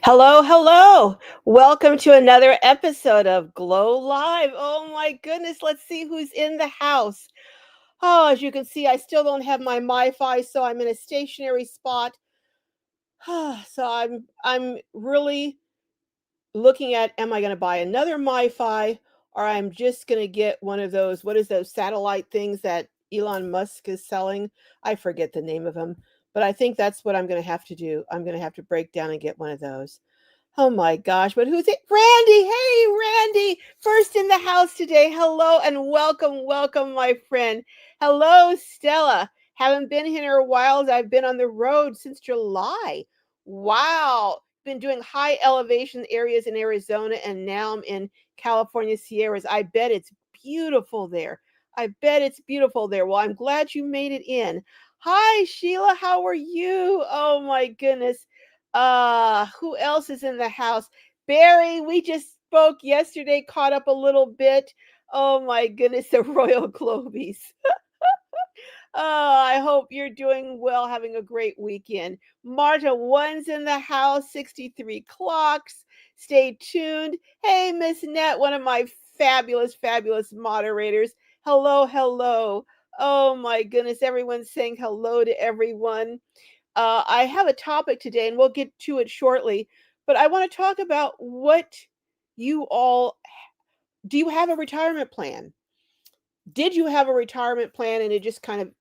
Hello, hello. Welcome to another episode of Glow Live. Oh my goodness, let's see who's in the house. Oh, as you can see, I still don't have my MiFi, so I'm in a stationary spot. So I'm really looking at, am I going to buy another MiFi, or I'm just going to get one of those, what is those satellite things that Elon Musk is selling? I forget the name of them, but I think that's what I'm going to have to do. I'm going to have to break down and get one of those. Oh my gosh, but who's it? Randy. Hey, Randy. First in the house today. Hello and welcome, my friend. Hello, Stella. Haven't been here a while as I've been on the road since July. Wow. Been doing high elevation areas in Arizona, and now I'm in California Sierras. I bet it's beautiful there. I bet it's beautiful there. Well, I'm glad you made it in. Hi, Sheila. How are you? Oh my goodness. Who else is in the house? Barry, we just spoke yesterday, caught up a little bit. Oh my goodness, the Royal Globies. I hope you're doing well, having a great weekend. Marta One's in the house, 63 clocks. Stay tuned. Hey, Miss Net, one of my fabulous moderators. Hello, hello. Oh my goodness, everyone's saying hello to everyone. I have a topic today, and we'll get to it shortly. But I want to talk about what you all do. You have a retirement plan? Did you have a retirement plan and it just kind of,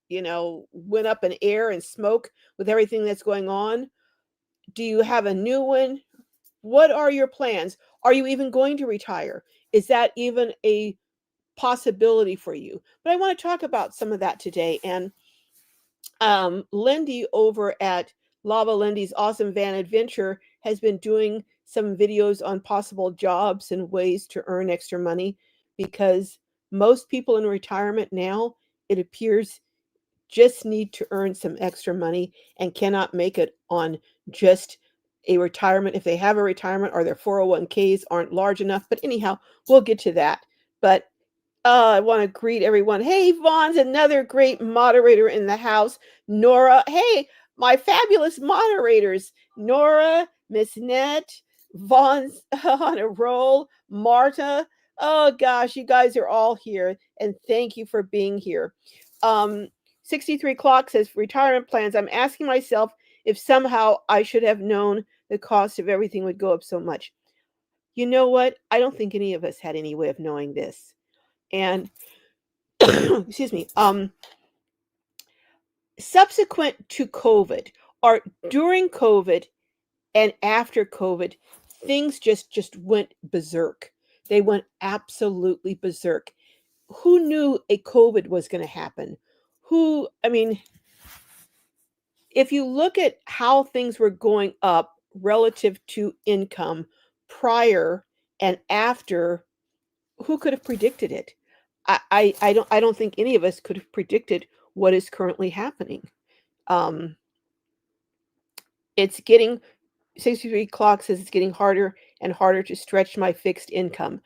went up in air and smoke with everything that's going on? Do you have a new one? What are your plans? Are you even going to retire? Is that even a possibility for you? But I want to talk about some of that today. And Lindy over at Lava Lindy's Awesome Van Adventure has been doing some videos on possible jobs and ways to earn extra money because most people in retirement now, it appears, just need to earn some extra money and cannot make it on just a retirement. If they have a retirement or their 401ks aren't large enough. But anyhow, we'll get to that. But I want to greet everyone. Hey, Vaughn's another great moderator in the house. Nora, hey, my fabulous moderators. Nora, Miss Net, Vaughn's on a roll. Marta. Oh gosh, you guys are all here, and thank you for being here. Um, 63 Clock says retirement plans. I'm asking myself if somehow I should have known the cost of everything would go up so much. You know what? I don't think any of us had any way of knowing this. And excuse me, subsequent to COVID or during COVID and after COVID, things just went berserk. They went absolutely berserk. Who knew a COVID was going to happen? I mean, if you look at how things were going up relative to income prior and after, who could have predicted it? I don't think any of us could have predicted what is currently happening. Um, it's getting 63 Clock says it's getting harder and harder to stretch my fixed income.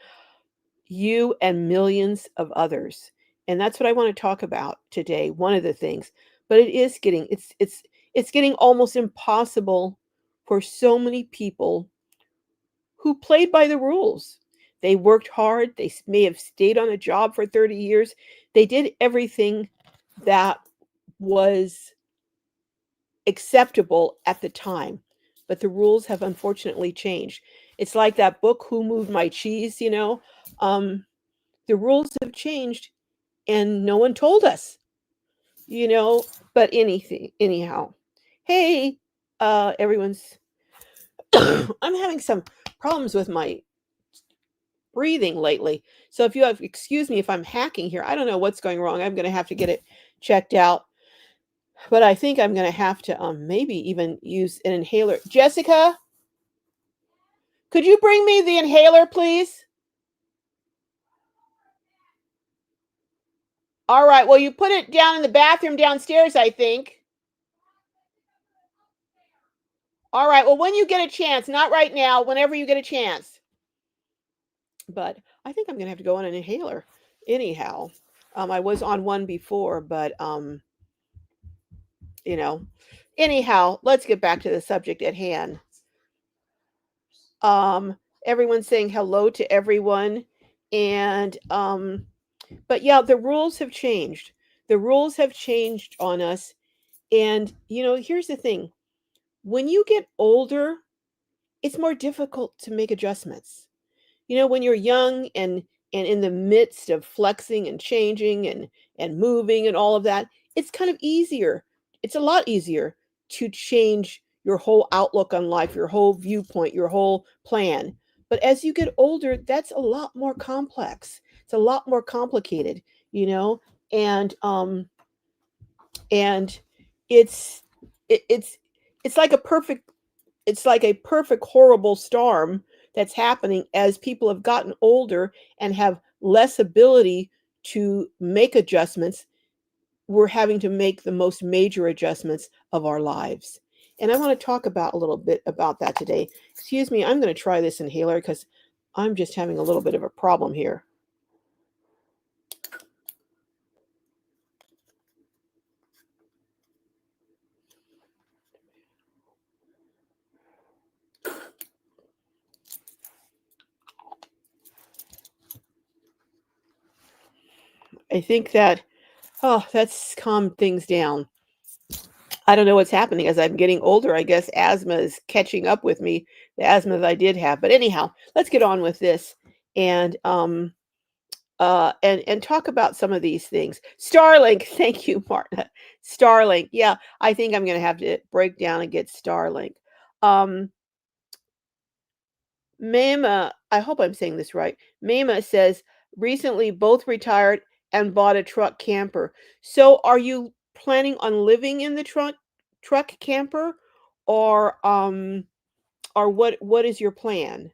You and millions of others. And that's what I want to talk about today, one of the things. But it is getting it's getting almost impossible for so many people who played by the rules. They worked hard, they may have stayed on a job for 30 years. They did everything that was acceptable at the time, but the rules have unfortunately changed. It's like that book, Who Moved My Cheese, Um, the rules have changed and no one told us, but anyhow. Hey, everyone's I'm having some problems with my breathing lately. So if you have excuse me if I'm hacking here. I don't know what's going wrong. I'm going to have to get it checked out. But I think I'm going to have to maybe even use an inhaler. Jessica, could you bring me the inhaler, please? All right. Well, you put it down in the bathroom downstairs, I think. All right. Well, when you get a chance, not right now, whenever you get a chance. But I think I'm going to have to go on an inhaler. Anyhow, I was on one before, but you know, anyhow, let's get back to the subject at hand. Um, Everyone's saying hello to everyone. And but yeah, the rules have changed. The rules have changed on us. And here's the thing. When you get older, it's more difficult to make adjustments. When you're young and in the midst of flexing and changing and moving and all of that, it's kind of easier. It's a lot easier to change your whole outlook on life, your whole viewpoint, your whole plan. But as you get older, that's a lot more complex. It's a lot more complicated, you know, and and it's it, it's like a perfect horrible storm that's happening as people have gotten older and have less ability to make adjustments. We're having to make the most major adjustments of our lives. And I want to talk about a little bit about that today. Excuse me, I'm going to try this inhaler because I'm just having a little bit of a problem here. I think that, oh, that's calmed things down. I don't know what's happening as I'm getting older. I guess asthma is catching up with me, the asthma that I did have. But anyhow, let's get on with this and and talk about some of these things. Starlink, thank you, Marta. Starlink, yeah, I think I'm going to have to break down and get Starlink. Um, Mema, I hope I'm saying this right. Mema says recently both retired and bought a truck camper. So are you planning on living in the truck camper or what is your plan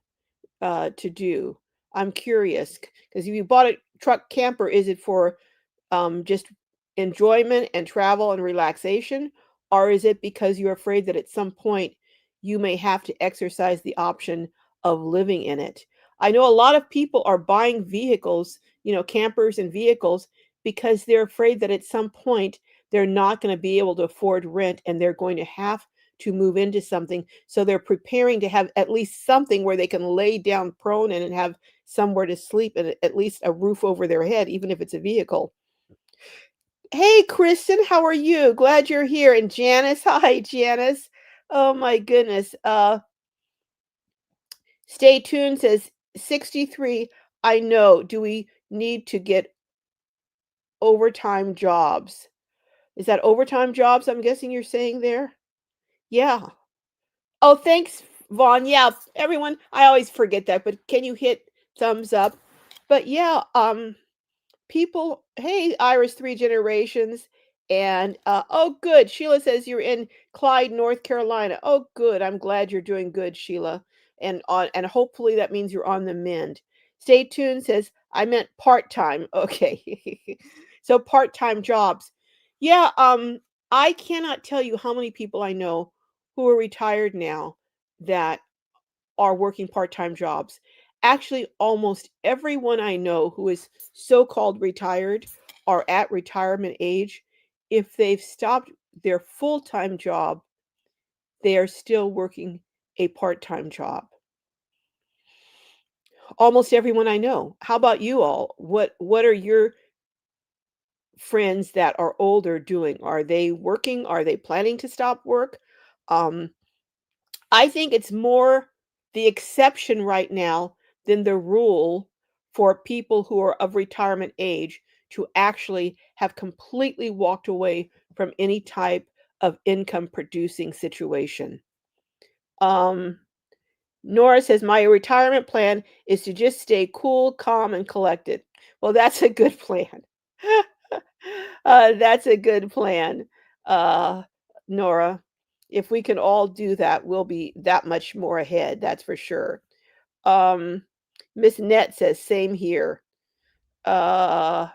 to do? I'm curious because if you bought a truck camper, is it for just enjoyment and travel and relaxation? Or is it because you're afraid that at some point you may have to exercise the option of living in it? I know a lot of people are buying vehicles, campers and vehicles, because they're afraid that at some point they're not going to be able to afford rent and they're going to have to move into something. So they're preparing to have at least something where they can lay down prone and have somewhere to sleep and at least a roof over their head, even if it's a vehicle. Hey, Kristen, how are you? Glad you're here. And Janice, hi, Janice. Oh my goodness. Stay tuned says 63. I know. Do we need to get overtime jobs? Is that overtime jobs? I'm guessing you're saying there. Yeah. Oh, thanks, Vaughn. Yeah, everyone. I always forget that, but can you hit thumbs up? But yeah, people, hey, Iris, 3 generations. And oh, good. Sheila says you're in Clyde, North Carolina. Oh, good. I'm glad you're doing good, Sheila. And hopefully that means you're on the mend. Stay tuned says I meant part-time. Okay. So part-time jobs. Yeah, I cannot tell you how many people I know who are retired now that are working part-time jobs. Actually, almost everyone I know who is so-called retired or at retirement age, if they've stopped their full-time job, they are still working a part-time job. Almost everyone I know. How about you all? What are your friends that are older doing? Are they working? Are they planning to stop work? Um, I think it's more the exception right now than the rule for people who are of retirement age to actually have completely walked away from any type of income producing situation. Um, Nora says, my retirement plan is to just stay cool, calm, and collected. Well, that's a good plan. That's a good plan, uh, Nora. If we can all do that, we'll be that much more ahead. That's for sure. Um, Miss Net says, same here. Uh,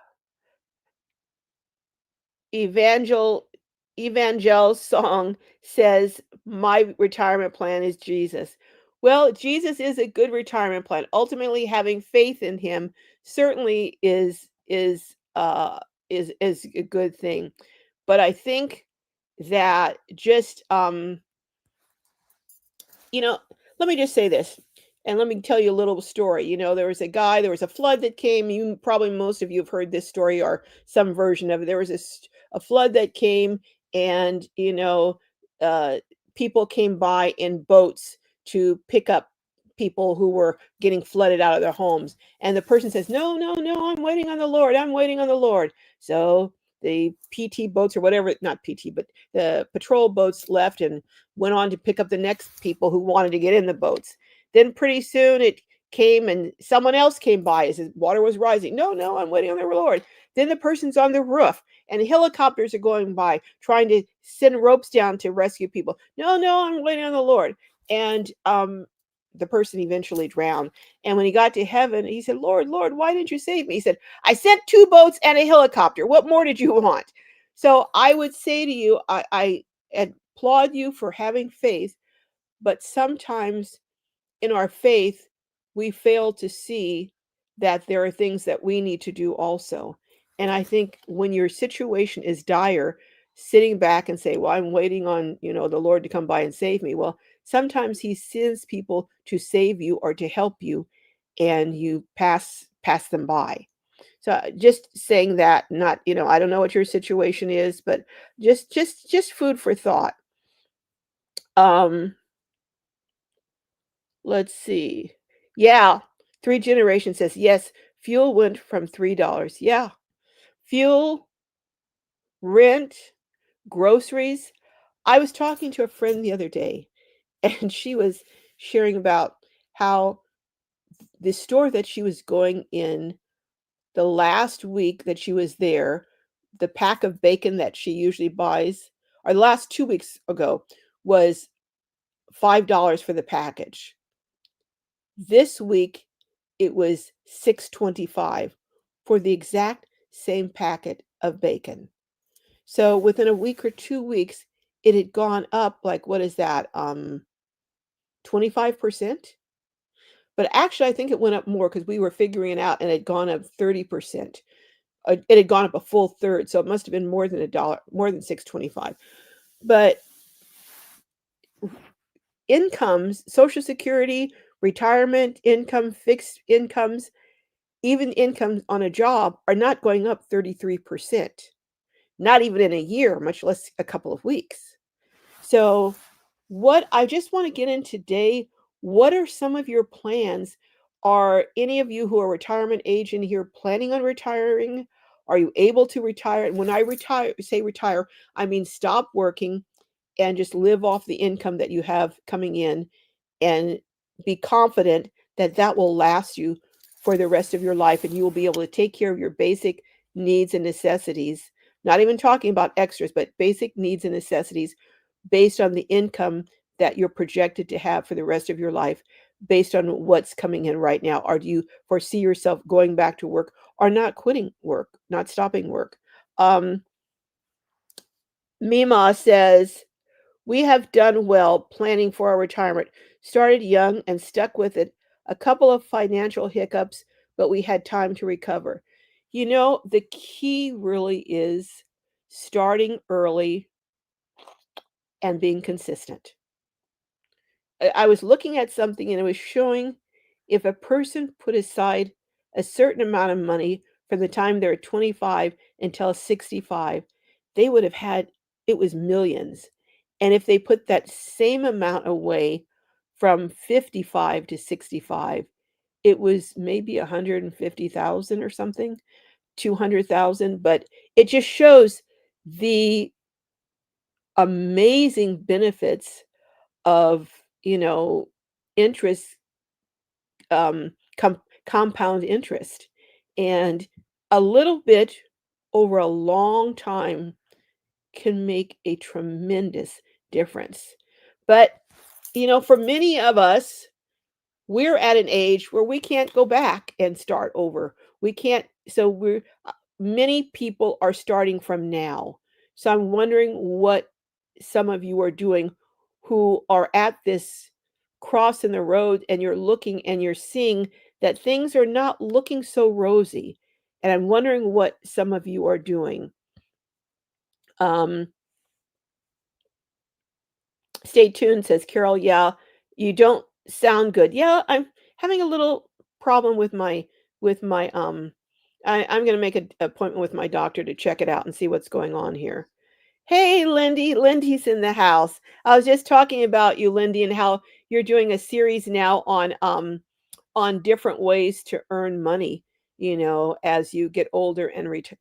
Evangel Evangel's song says, "My retirement plan is Jesus." Well, Jesus is a good retirement plan. Ultimately, having faith in him certainly is a good thing. But I think that just you know, let me just say this. And let me tell you a little story. There was a guy, there was a flood that came. You probably most of you have heard this story or some version of it. There was a flood that came, and uh, people came by in boats to pick up people who were getting flooded out of their homes. And the person says, "No, no, no, I'm waiting on the Lord. I'm waiting on the Lord." So the PT boats or whatever, not PT, but the patrol boats left and went on to pick up the next people who wanted to get in the boats. Then pretty soon it came and someone else came by as the water was rising. "No, no, I'm waiting on the Lord." Then the person's on the roof and helicopters are going by trying to send ropes down to rescue people. "No, no, I'm waiting on the Lord." And the person eventually drowned. And when he got to heaven, he said, "Lord, Lord, why didn't you save me?" He said, "I sent two boats and a helicopter. What more did you want?" So I would say to you, I applaud you for having faith, but sometimes in our faith, we fail to see that there are things that we need to do also. And I think when your situation is dire, sitting back and say, "Well, I'm waiting on, the Lord to come by and save me." Well, sometimes he sends people to save you or to help you, and you pass them by. So just saying that, not, I don't know what your situation is, but just food for thought. Um Let's see. Yeah, 3 Generation says, "Yes, fuel went from $3." Yeah, fuel, rent, groceries. I was talking to a friend the other day, and she was sharing about how the store that she was going in the last week that she was there, the pack of bacon that she usually buys, or the last 2 weeks ago, was $5 for the package. This week, it was 6.25 for the exact same packet of bacon. So within a week or 2 weeks, it had gone up like, what is that? 25%? But actually, I think it went up more because we were figuring it out and it had gone up 30%. It had gone up a full third, so it must have been more than a dollar, more than 6.25. But incomes, Social Security, retirement income, fixed incomes, even incomes on a job are not going up 33%, not even in a year, much less a couple of weeks. So, what I just want to get in today, what are some of your plans? Are any of you who are retirement age in here planning on retiring? Are you able to retire? And when I say retire, I mean stop working and just live off the income that you have coming in and be confident that that will last you for the rest of your life and you will be able to take care of your basic needs and necessities, not even talking about extras, but basic needs and necessities based on the income that you're projected to have for the rest of your life based on what's coming in right now. Or do you foresee yourself going back to work or not quitting work, not stopping work? um Mima says, "We have done well planning for our retirement. Started young and stuck with it. A couple of financial hiccups, but we had time to recover." The key really is starting early and being consistent. I was looking at something and it was showing if a person put aside a certain amount of money from the time they're 25 until 65, they would have had it was millions. And if they put that same amount away from 55 to 65, it was maybe 150,000 or something, 200,000. But it just shows the amazing benefits of, you know, interest, compound interest. And a little bit over a long time can make a tremendous difference. But, for many of us, we're at an age where we can't go back and start over. We can't, so many people are starting from now. So I'm wondering what some of you are doing who are at this cross in the road and you're looking and you're seeing that things are not looking so rosy. And I'm wondering what some of you are doing. Um, Stay tuned, says Carol. Yeah, you don't Sound good. Yeah, I'm having a little problem with my I'm gonna make an appointment with my doctor to check it out and see what's going on here. Hey, Lindy. Lindy's in the house. I was just talking about you, Lindy, and how you're doing a series now on different ways to earn money, as you get older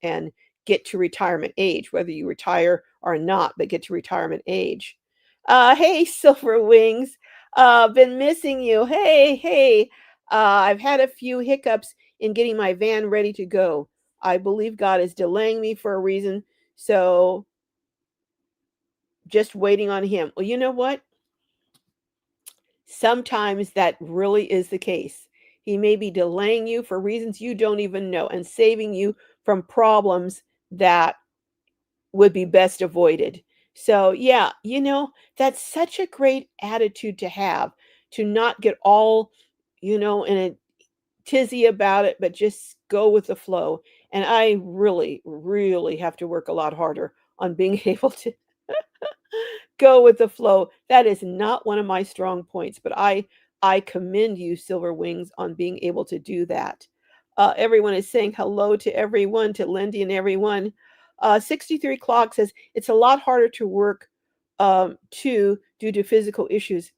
and get to retirement age, whether you retire or not, but get to retirement age. Hey, Silver Wings. Been missing you. Hey, hey. I've had a few hiccups in getting my van ready to go. I believe God is delaying me for a reason. So just waiting on him. Well, you know what? Sometimes that really is the case. He may be delaying you for reasons you don't even know and saving you from problems that would be best avoided. So, yeah, that's such a great attitude to have, to not get all, in a tizzy about it, but just go with the flow. And I really, really have to work a lot harder on being able to go with the flow. That is not one of my strong points, but I commend you, Silver Wings, on being able to do that. Everyone is saying hello to everyone, to Lindy and everyone. 63 Clock says it's a lot harder to work too due to physical issues.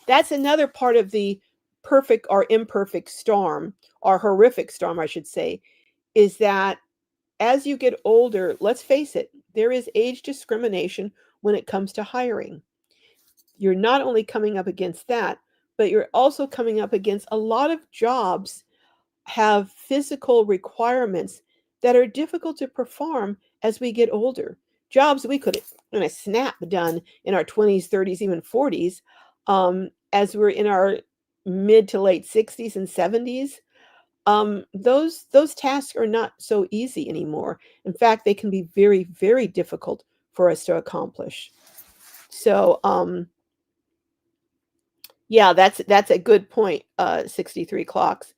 That's another part of the perfect or imperfect storm, or horrific storm, I should say, is that as you get older, let's face it, there is age discrimination when it comes to hiring. You're not only coming up against that, but you're also coming up against a lot of jobs have physical requirements that are difficult to perform as we get older. Jobs we could, in a snap, done in our 20s, 30s, even 40s, as we're in our mid to late 60s and 70s. Those tasks are not so easy anymore. In fact, they can be very, very difficult for us to accomplish. So, yeah, that's a good point. 63 Clocks.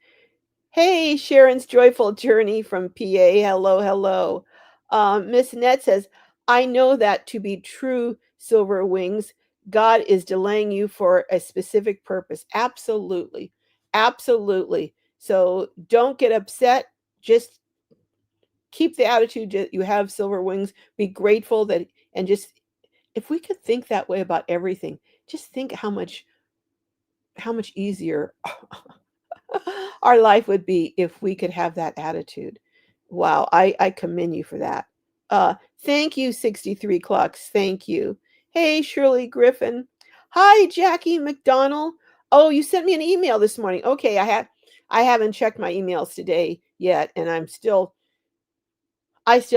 Hey, Sharon's Joyful Journey from PA. Hello, hello. Miss Net says, I know that to be true, Silver Wings. God is delaying you for a specific purpose. Absolutely. Absolutely. So don't get upset. Just keep the attitude that you have, Silver Wings. Be grateful that, and just, if we could think that way about everything, just think how much easier our life would be if we could have that attitude. Wow, I commend you for that. Thank you, 63 Clocks. Thank you. Hey, Shirley Griffin. Hi, Jackie McDonald. Oh, you sent me an email this morning. Okay, I haven't checked my emails today yet, and I still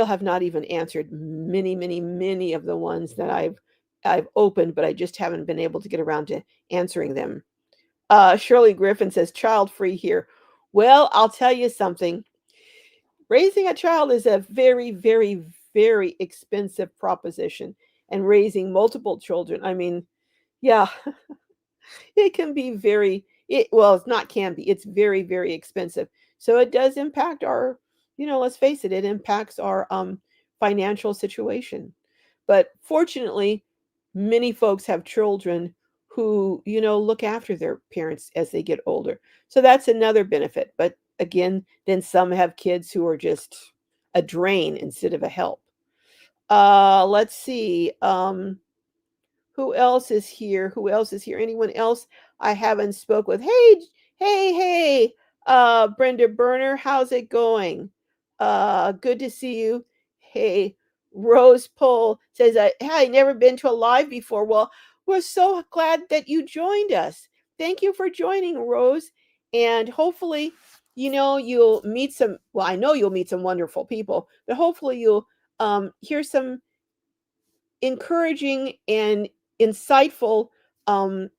have not even answered many, many, many of the ones that I've opened, but I just haven't been able to get around to answering them. Shirley Griffin says, child free here. Well, I'll tell you something. Raising a child is a very, very, very expensive proposition. And raising multiple children, I mean, yeah, it can be well, it's not can be, it's very, very expensive. So it does impact our, let's face it, it impacts our financial situation. But fortunately, many folks have children who, look after their parents as they get older. So that's another benefit. But again, then some have kids who are just a drain instead of a help. Let's see. Who else is here? Who else is here? Anyone else I haven't spoke with? Hey, hey, hey, Brenda Berner, how's it going? Good to see you. Hey, Rose Pole says, I never been to a live before. Well, we're so glad that you joined us. Thank you for joining, Rose. And hopefully, you'll meet well, I know you'll meet some wonderful people, but hopefully you'll hear some encouraging and insightful um,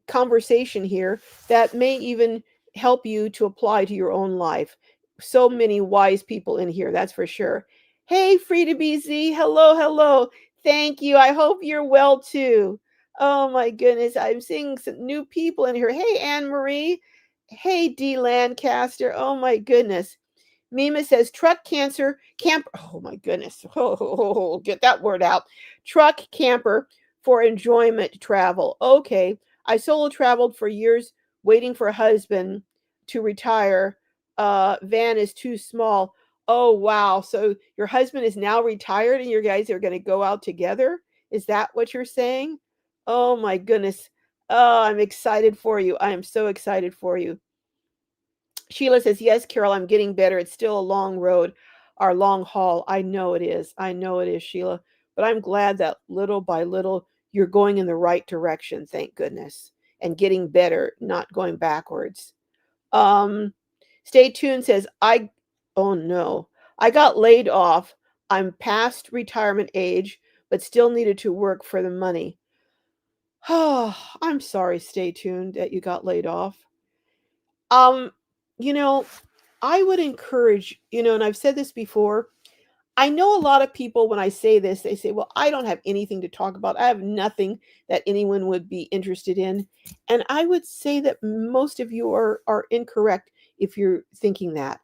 conversation here that may even help you to apply to your own life. So many wise people in here, that's for sure. Hey, Frida BZ, hello, hello. Thank you. I hope you're well too. Oh my goodness, I'm seeing some new people in here. Hey, Anne Marie. Hey, D Lancaster. Oh my goodness. Mima says truck cancer camp. Oh my goodness. Oh, get that word out. Truck camper for enjoyment travel. Okay. I solo traveled for years waiting for a husband to retire. Van is too small. Oh, wow. So your husband is now retired and you guys are going to go out together? Is that what you're saying? Oh, my goodness. Oh, I'm excited for you. I am so excited for you. Sheila says, "Yes, Carol, I'm getting better. It's still a long road, our long haul." I know it is. I know it is, Sheila. But I'm glad that little by little you're going in the right direction, thank goodness, and getting better, not going backwards. Um, Stay tuned says, oh no, I got laid off. I'm past retirement age, but still needed to work for the money. Oh, I'm sorry, Stay tuned, that you got laid off. Um, you know, I would encourage, and I've said this before. I know a lot of people, when I say this, they say, well, I don't have anything to talk about. I have nothing that anyone would be interested in. And I would say that most of you are incorrect if you're thinking that.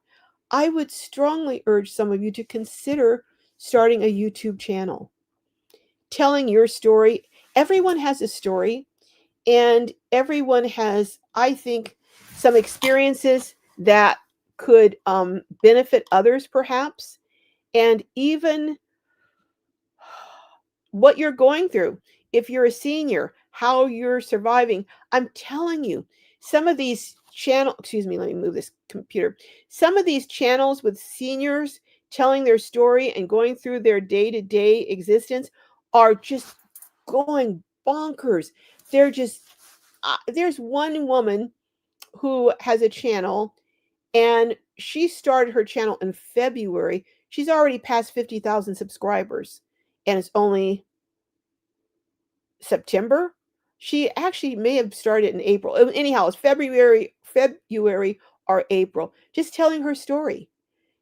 I would strongly urge some of you to consider starting a YouTube channel, telling your story. Everyone has a story, and everyone has, I think, some experiences that could benefit others, perhaps, and even what you're going through. If you're a senior, how you're surviving. I'm telling you, some of these excuse me, let me move this computer. Some of these channels with seniors telling their story and going through their day-to-day existence are just going bonkers. They're just there's one woman who has a channel, and she started her channel in February. She's already passed 50,000 subscribers, and it's only September. She actually may have started in April. Anyhow, it's February or April. Just telling her story,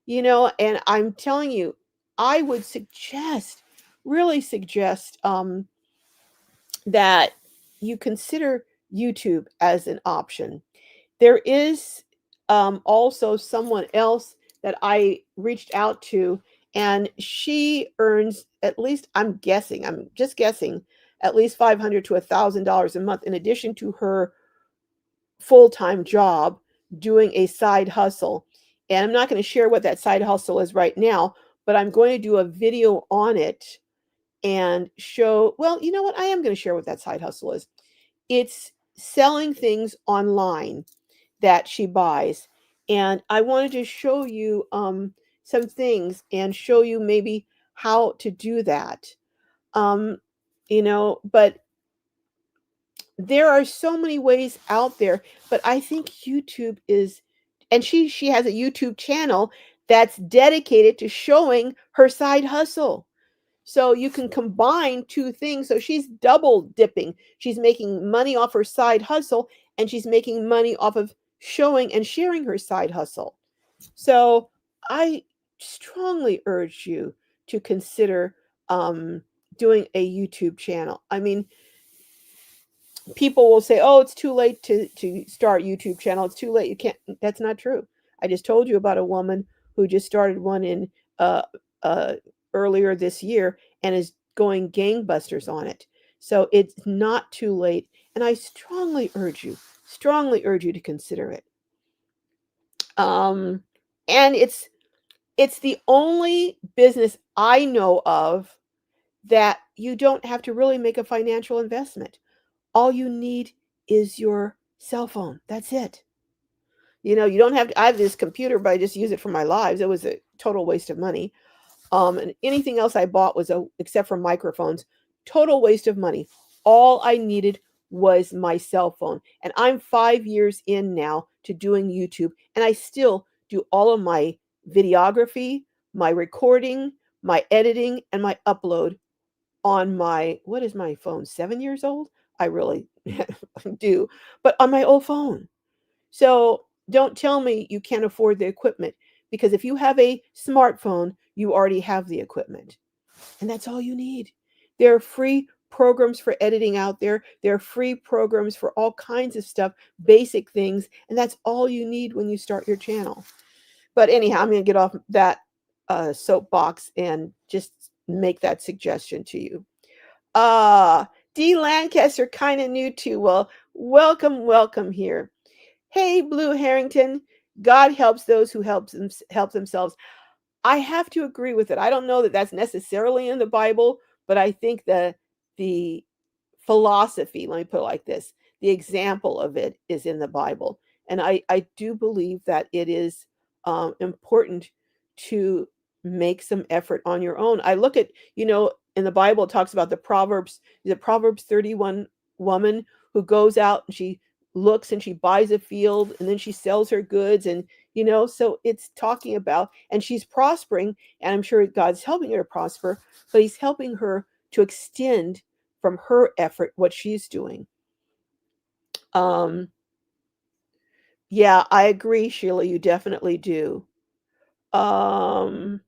and I'm telling you, I would suggest, really suggest, that you consider YouTube as an option. There is also someone else that I reached out to, and she earns, at least, I'm just guessing, at least $500 to $1,000 a month in addition to her full-time job doing a side hustle. And I'm not going to share what that side hustle is right now, but I'm going to do a video on it and show, well, you know what? I am going to share what that side hustle is. It's selling things online that she buys. And I wanted to show you some things and show you maybe how to do that. Um, but there are so many ways out there, but I think YouTube is, and she has a YouTube channel that's dedicated to showing her side hustle. So you can combine two things. So she's double dipping. She's making money off her side hustle, and she's making money off of showing and sharing her side hustle. So I strongly urge you to consider doing a YouTube channel. I mean, people will say, "Oh, it's too late to start YouTube channel. It's too late. You can't." That's not true. I just told you about a woman who just started one in uh, uh, earlier this year and is going gangbusters on it. So it's not too late, and I strongly urge you to consider it. Um, and it's the only business I know of that you don't have to really make a financial investment. All you need is your cell phone. That's it. You don't have to, I have this computer, but I just use it for my lives. It was a total waste of money. And anything else I bought was except for microphones, total waste of money. All I needed was my cell phone. And I'm 5 years in now to doing YouTube, and I still do all of my videography, my recording, my editing, and my upload on my, what is my phone, 7 years old? I really do, but on my old phone. So don't tell me you can't afford the equipment, because if you have a smartphone, you already have the equipment. And that's all you need. There are free programs for editing out there. There are free programs for all kinds of stuff, basic things, and that's all you need when you start your channel. But anyhow, I'm going to get off that soapbox and just make that suggestion to you. Ah, D. Lancaster, kind of new to, well, Welcome, welcome here. Hey, Blue Harrington. God helps those who help themselves. I have to agree with it. I don't know that that's necessarily in the Bible, but I think the philosophy, let me put it like this, the example of it is in the Bible. And I do believe that it is important to make some effort on your own. I look at, in the Bible, it talks about the Proverbs 31 woman who goes out and she looks and she buys a field and then she sells her goods. And, so it's talking about, and she's prospering, and I'm sure God's helping her to prosper, but he's helping her to extend from her effort what she's doing. Um, yeah, I agree, Sheila. You definitely do. Um,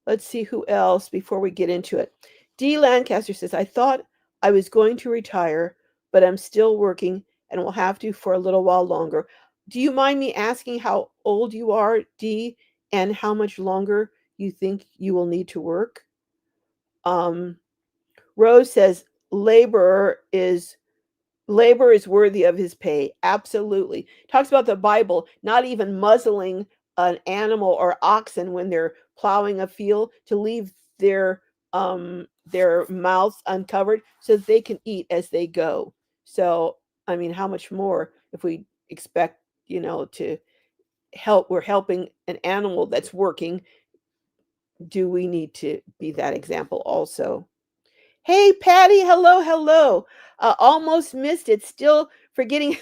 let's see who else before we get into it. D. Lancaster says, I thought I was going to retire, but I'm still working and will have to for a little while longer. Do you mind me asking how old you are, D, and how much longer you think you will need to work? Um, Rose says, labor is worthy of his pay. Absolutely. Talks about the Bible not even muzzling an animal or oxen when they're plowing a field to leave their mouths uncovered so that they can eat as they go. So, I mean, how much more if we expect, to help, we're helping an animal that's working, do we need to be that example also? Hey, Patty. Hello, hello. Almost missed it. Still forgetting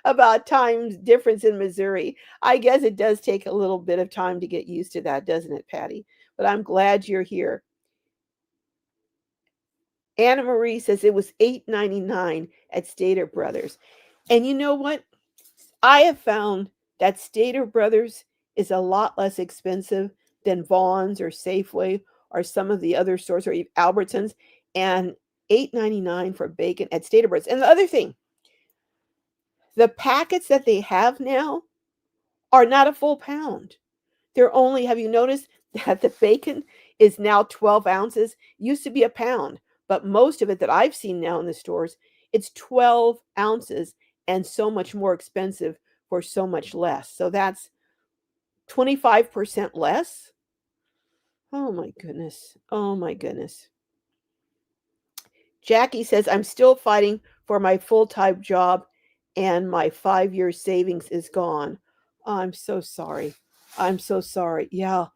about time difference in Missouri. I guess it does take a little bit of time to get used to that, doesn't it, Patty? But I'm glad you're here. Anna Marie says it was $8.99 at Stater Brothers. And you know what? I have found that Stater Brothers is a lot less expensive than Vaughn's or Safeway or some of the other stores or Albertsons, and $8.99 for bacon at Stater Brothers. And the other thing, the packets that they have now are not a full pound. They're only, have you noticed that the bacon is now 12 ounces? Used to be a pound, but most of it that I've seen now in the stores, it's 12 ounces and so much more expensive for so much less. So that's 25% less. Oh my goodness. Oh my goodness. Jackie says, I'm still fighting for my full time job and my 5 year savings is gone. I'm so sorry. I'm so sorry. Yeah.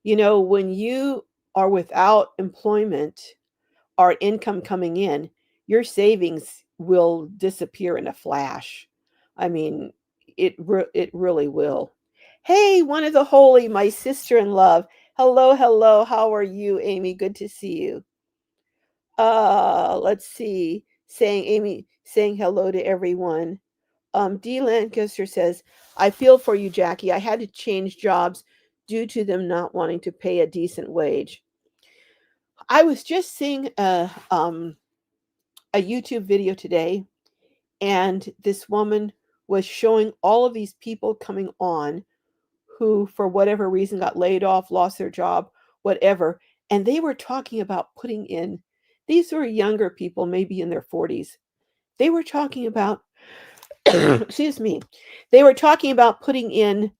When you are without employment or income coming in, your savings will disappear in a flash. I mean, it really will. Hey, one of the holy, my sister in love. Hello, hello. How are you, Amy? Good to see you. Let's see. Saying hello to everyone. D. Lancaster says, I feel for you, Jackie. I had to change jobs due to them not wanting to pay a decent wage. I was just seeing a YouTube video today, and this woman was showing all of these people coming on who, for whatever reason, got laid off, lost their job, whatever. And they were talking about putting in, these were younger people, maybe in their 40s. They were talking about, excuse me, they were talking about putting in,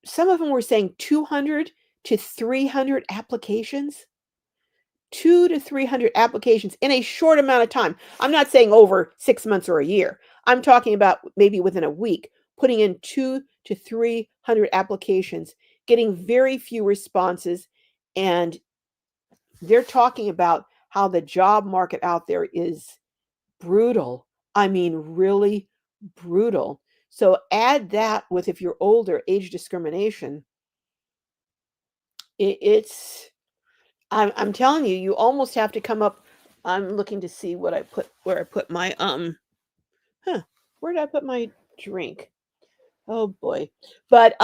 some of them were saying 200 to 300 applications. 2 to 300 applications in a short amount of time. I'm not saying over 6 months or a year. I'm talking about maybe within a week, putting in 2 to 300 applications, getting very few responses, and they're talking about how the job market out there is brutal. I mean, really brutal. So add that with, if you're older, age discrimination. It's I'm telling you, you almost have to come up. I'm looking to see where I put my where did I put my drink? Oh boy. But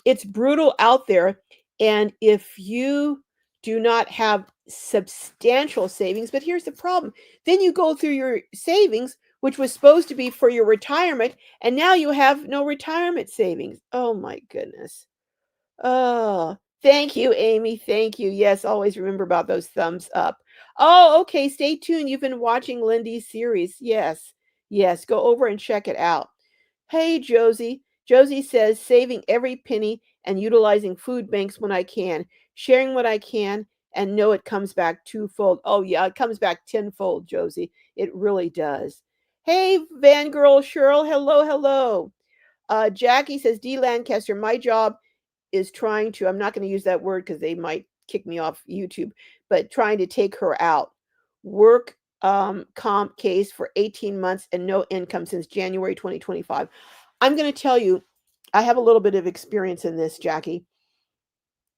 it's brutal out there, and if you do not have substantial savings, but here's the problem. Then you go through your savings, which was supposed to be for your retirement, and now you have no retirement savings. Oh my goodness. Oh, thank you, Amy. Thank you. Yes, always remember about those thumbs up. Oh, okay. Stay tuned. You've been watching Lindy's series. Yes. Yes. Go over and check it out. Hey, Josie. Josie says saving every penny and utilizing food banks when I can, sharing what I can, and know it comes back twofold. Oh, yeah, it comes back tenfold, Josie. It really does. Hey, Van Girl Cheryl. Hello, hello. Jackie says, D. Lancaster, my job is trying to, I'm not going to use that word because they might kick me off YouTube, but trying to take her out. Work comp case for 18 months and no income since January 2025. I'm going to tell you, I have a little bit of experience in this, Jackie.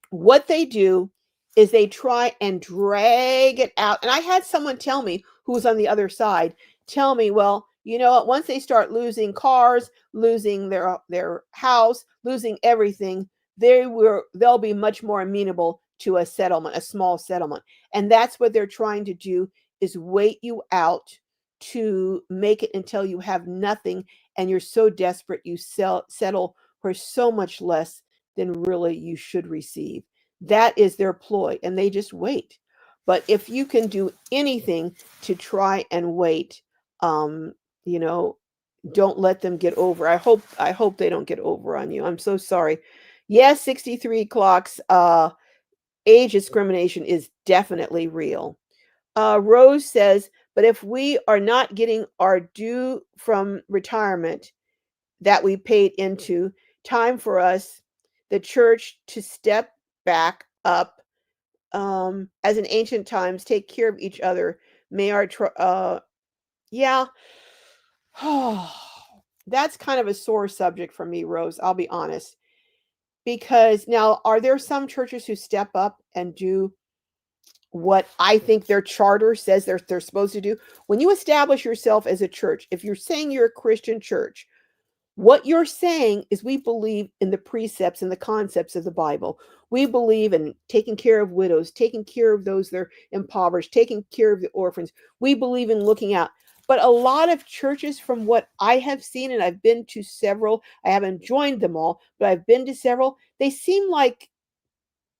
What they do is they try and drag it out. And I had someone tell me who was on the other side, tell me, well, you know what, once they start losing cars, losing their house, losing everything, they'll be much more amenable to a settlement, a small settlement. And that's what they're trying to do, is wait you out to make it until you have nothing and you're so desperate you settle for so much less than really you should receive. That is their ploy, and they just wait. But if you can do anything to try and wait, um, you know, don't let them get over. I hope they don't get over on you. I'm so sorry. Yes, 63 clocks. Age discrimination is definitely real. Rose says, but if we are not getting our due from retirement that we paid into, time for us, the church, to step back up, as in ancient times, take care of each other. May our, yeah, that's kind of a sore subject for me, Rose. I'll be honest. Because now, are there some churches who step up and do what I think their charter says they're supposed to do? When you establish yourself as a church, if you're saying you're a Christian church, what you're saying is we believe in the precepts and the concepts of the Bible. We believe in taking care of widows, taking care of those that are impoverished, taking care of the orphans. We believe in looking out. But a lot of churches, from what I have seen, and I've been to several, I haven't joined them all, but I've been to several, they seem like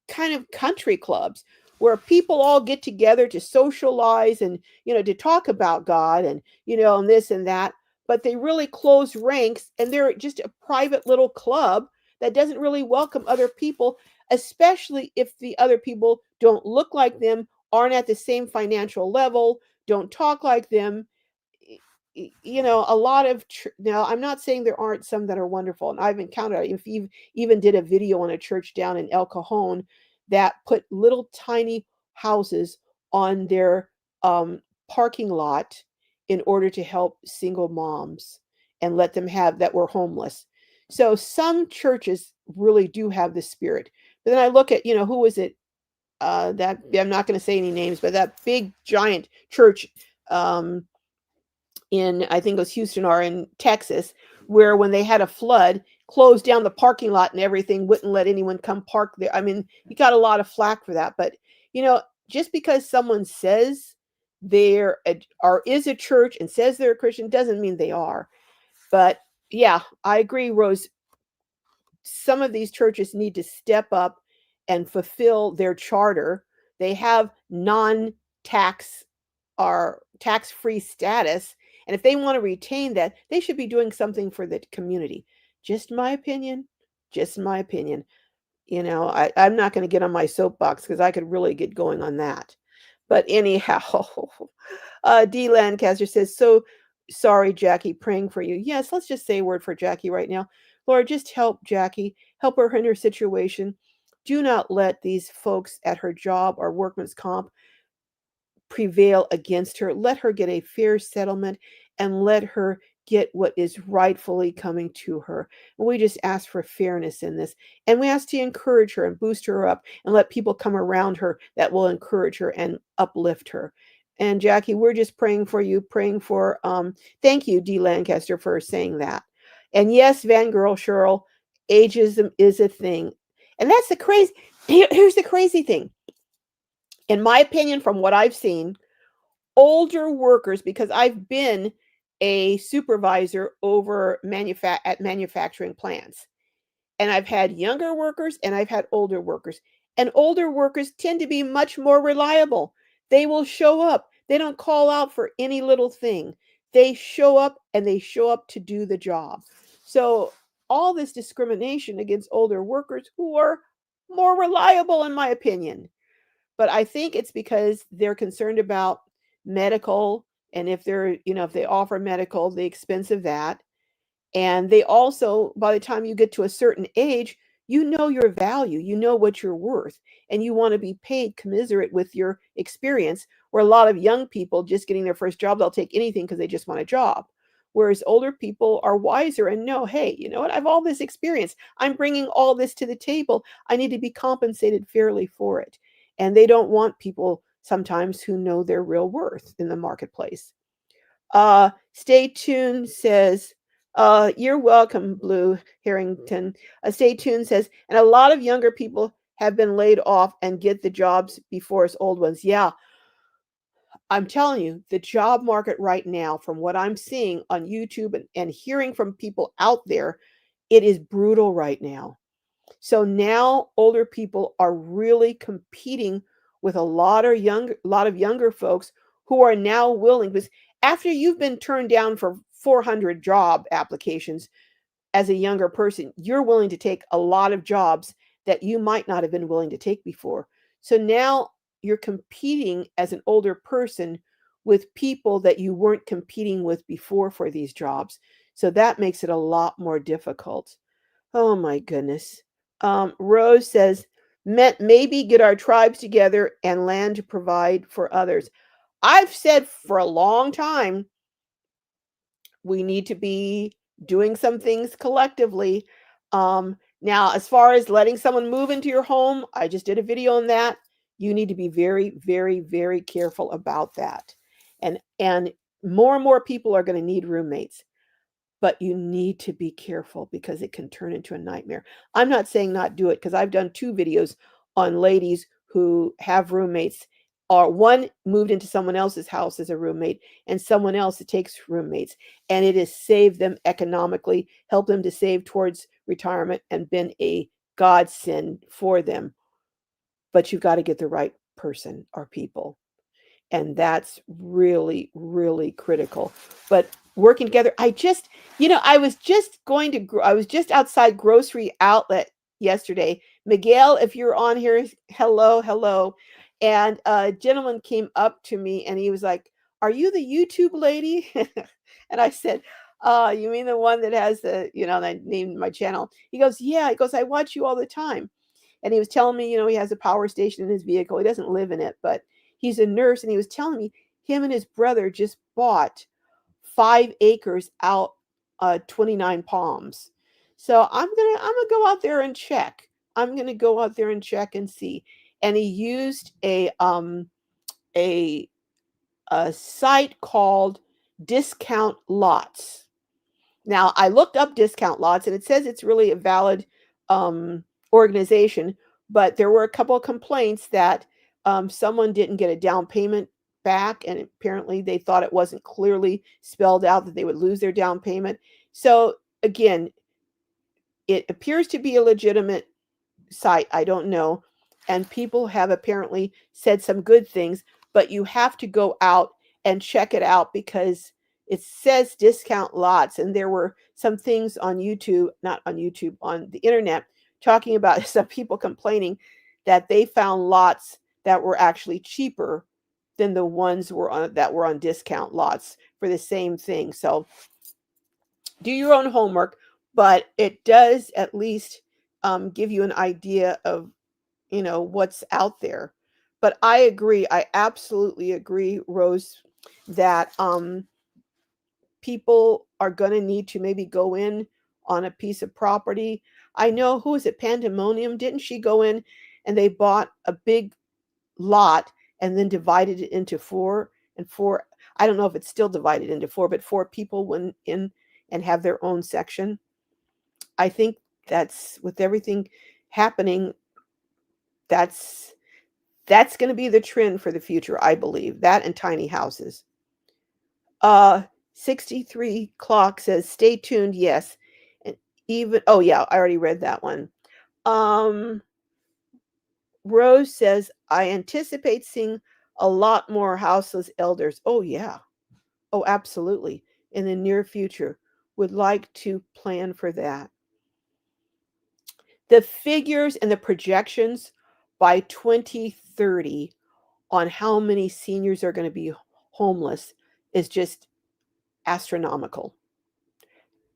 kind of country clubs where people all get together to socialize and, to talk about God and, and this and that, but they really close ranks and they're just a private little club that doesn't really welcome other people, especially if the other people don't look like them, aren't at the same financial level, don't talk like them. A lot of now, I'm not saying there aren't some that are wonderful, and I've encountered, if you even did a video on a church down in El Cajon that put little tiny houses on their parking lot in order to help single moms and let them have that were homeless. So some churches really do have the spirit. But then I look at, who was it, that, I'm not going to say any names, but that big giant church, in, I think it was Houston or in Texas, where when they had a flood, closed down the parking lot and everything, wouldn't let anyone come park there. I mean, he got a lot of flack for that. But just because someone says or is a church and says they're a Christian doesn't mean they are. But yeah, I agree, Rose. Some of these churches need to step up and fulfill their charter. They have non-tax or tax-free status, and if they want to retain that, they should be doing something for the community. Just my opinion. Just my opinion. I'm not going to get on my soapbox because I could really get going on that. But anyhow, D. Lancaster says, so sorry, Jackie, praying for you. Yes, let's just say a word for Jackie right now. Lord, just help Jackie, help her in her situation. Do not let these folks at her job or workman's comp prevail against her. Let her get a fair settlement and let her get what is rightfully coming to her. And we just ask for fairness in this. And we ask to encourage her and boost her up and let people come around her that will encourage her and uplift her. And Jackie, we're just praying for you, praying for, thank you, D. Lancaster, for saying that. And yes, Van Girl Cheryl, ageism is a thing. And that's the crazy, here's the crazy thing. In my opinion, from what I've seen, older workers, because I've been a supervisor over at manufacturing plants, and I've had younger workers and I've had older workers. And older workers tend to be much more reliable. They will show up. They don't call out for any little thing. They show up and they show up to do the job. So, all this discrimination against older workers who are more reliable, in my opinion. But I think it's because they're concerned about medical, and if they're, if they offer medical, the expense of that. And they also, by the time you get to a certain age, you know your value, you know what you're worth, and you want to be paid commensurate with your experience. Where a lot of young people just getting their first job, they'll take anything because they just want a job. Whereas older people are wiser and know, hey, you know what? I have all this experience. I'm bringing all this to the table. I need to be compensated fairly for it. And they don't want people sometimes who know their real worth in the marketplace. Stay tuned says, you're welcome, Blue Harrington. Stay tuned says, and a lot of younger people have been laid off and get the jobs before us old ones. Yeah, I'm telling you, the job market right now, from what I'm seeing on YouTube and hearing from people out there, it is brutal right now. So now older people are really competing with a lot of younger folks who are now willing, because after you've been turned down for 400 job applications as a younger person, you're willing to take a lot of jobs that you might not have been willing to take before. So now you're competing as an older person with people that you weren't competing with before for these jobs. So that makes it a lot more difficult. Oh my goodness. Rose says, maybe get our tribes together and land to provide for others. I've said for a long time, we need to be doing some things collectively. Now, as far as letting someone move into your home, I just did a video on that. You need to be very, very, very careful about that. And more and more people are going to need roommates, but you need to be careful because it can turn into a nightmare. I'm not saying not do it, because I've done 2 videos on ladies who have roommates, or one moved into someone else's house as a roommate, and someone else that takes roommates, and it has saved them economically, helped them to save towards retirement, and been a godsend for them. But you've got to get the right person or people, and that's really, really critical. But working together, I was just I was just outside Grocery Outlet yesterday. Miguel, if you're on here, hello, hello. And a gentleman came up to me and he was like, "Are you the YouTube lady?" And I said, "You mean the one that has that named my channel?" He goes, "Yeah." He goes, "I watch you all the time." And he was telling me, he has a power station in his vehicle. He doesn't live in it, but he's a nurse. And he was telling me him and his brother just bought 5 acres out 29 Palms. So I'm gonna go out there and check. I'm gonna go out there and check and see. And he used a a site called Discount Lots. Now, I looked up Discount Lots and it says it's really a valid organization, but there were a couple of complaints that someone didn't get a down payment back, and apparently they thought it wasn't clearly spelled out that they would lose their down payment. So, again, it appears to be a legitimate site. I don't know. And people have apparently said some good things, but you have to go out and check it out because it says Discount Lots. And there were some things on YouTube, not on YouTube, on the internet, talking about some people complaining that they found lots that were actually cheaper than the ones that were on Discount Lots for the same thing. So do your own homework, but it does at least give you an idea of what's out there. But I agree, I absolutely agree, Rose, that people are going to need to maybe go in on a piece of property. I know, who is it, Pandemonium, didn't she go in and they bought a big lot and then divided it into four. I don't know if it's still divided into four, but 4 people went in and have their own section. I think that's, with everything happening, that's going to be the trend for the future, I believe. That and tiny houses. 63 Clock says, "Stay tuned." Yes. And even, oh yeah, I already read that one. Rose says, "I anticipate seeing A lot more houseless elders. Oh, yeah. Oh, absolutely. In the near future, would like to plan for that. The figures and the projections by 2030 on how many seniors are going to be homeless is just astronomical.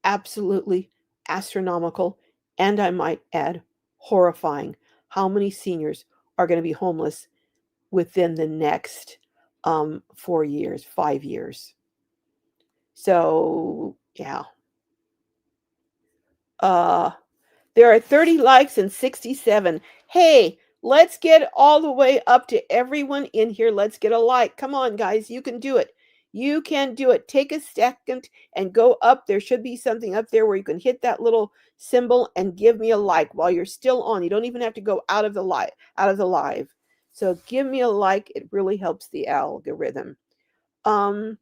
Absolutely astronomical. And I might add, horrifying how many seniors are going to be homeless within the next 4 years, 5 years. So, yeah. Uh, There are 30 likes and 67. Hey, let's get all the way up to everyone in here. Let's get a like. Come on, guys. You can do it. You can do it. Take a second and go up. There should be something up there where you can hit that little symbol and give me a like while you're still on. You don't even have to go out of the live. So give me a like. It really helps the algorithm. Um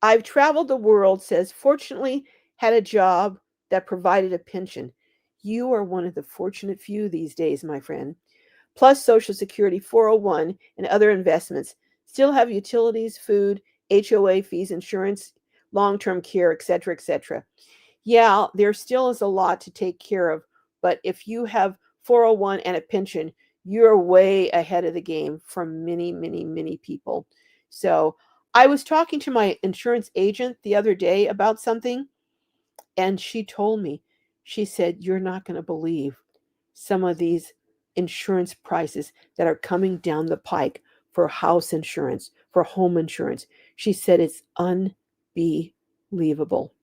I've traveled the world, says, fortunately had a job that provided a pension. You are one of the fortunate few these days, my friend. Plus Social Security, 401, and other investments. Still have utilities, food, HOA fees, insurance, long-term care, etc., etc. Yeah, there still is a lot to take care of, but if you have 401 and a pension, you're way ahead of the game from many, many, many people. So I was talking to my insurance agent the other day about something, and she told me, she said, you're not going to believe some of these insurance prices that are coming down the pike for house insurance, for home insurance. She said it's unbelievable.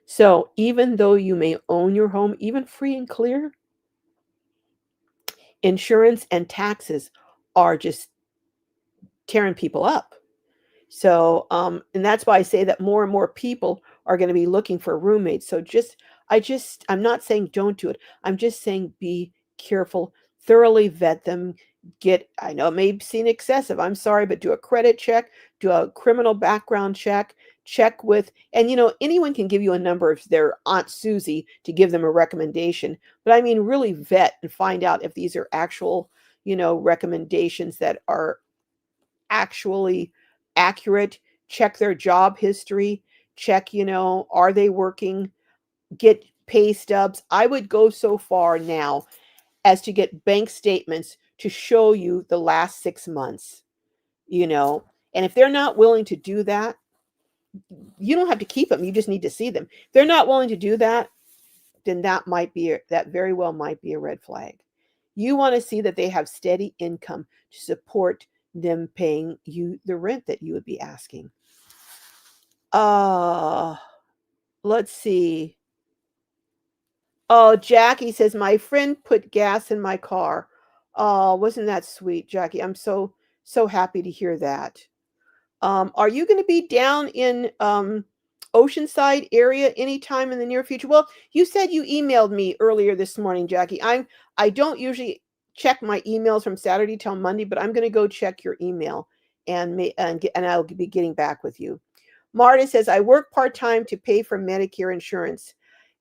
So even though you may own your home, even free and clear, insurance and taxes are just tearing people up. So, and that's why I say that more and more people are going to be looking for roommates. So I'm not saying don't do it. I'm just saying be careful, thoroughly vet them. I know it may seem excessive. I'm sorry, but do a credit check, do a criminal background check with, and anyone can give you a number of their Aunt Susie to give them a recommendation. But I mean, really vet and find out if these are actual, recommendations that are actually accurate. Check their job history. Check, are they working? Get pay stubs. I would go so far now as to get bank statements to show you the last 6 months, you know. And if they're not willing to do that, you don't have to keep them. You just need to see them. If they're not willing to do that, then that very well might be a red flag. You want to see that they have steady income to support them paying you the rent that you would be asking. Uh, let's see. Oh, Jackie says my friend put gas in my car. Oh, wasn't that sweet, Jackie? I'm so happy to hear that. Are you going to be down in Oceanside area anytime in the near future? Well, you said you emailed me earlier this morning, Jackie. I don't usually check my emails from Saturday till Monday, but I'm going to go check your email and I'll be getting back with you. Marta says I work part-time to pay for Medicare insurance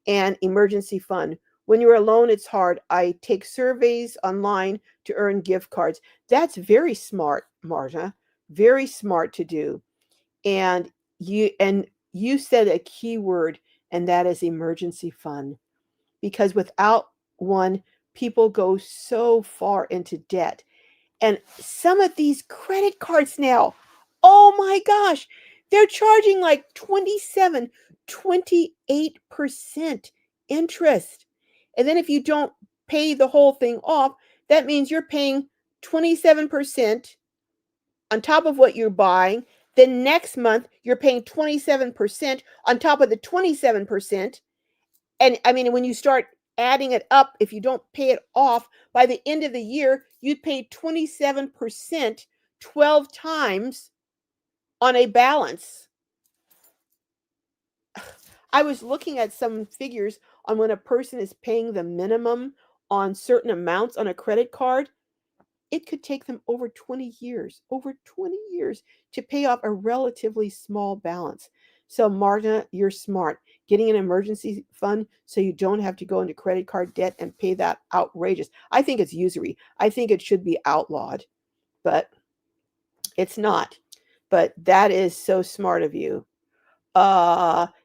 and emergency fund. When you're alone, it's hard. I take surveys online to earn gift cards. That's very smart, Marta. Very smart to do. And you said a key word, and that is emergency fund. Because without one, people go so far into debt. And some of these credit cards now, oh my gosh, they're charging like 27, 28% interest. And then if you don't pay the whole thing off, that means you're paying 27% on top of what you're buying. Then next month, you're paying 27% on top of the 27%. And I mean, when you start adding it up, if you don't pay it off by the end of the year, you pay 27% 12 times on a balance. I was looking at some figures on when a person is paying the minimum on certain amounts on a credit card. It could take them over 20 years to pay off a relatively small balance. So, Marta, you're smart. Getting an emergency fund so you don't have to go into credit card debt and pay that outrageous. I think it's usury. I think it should be outlawed. but it's not. But that is so smart of you.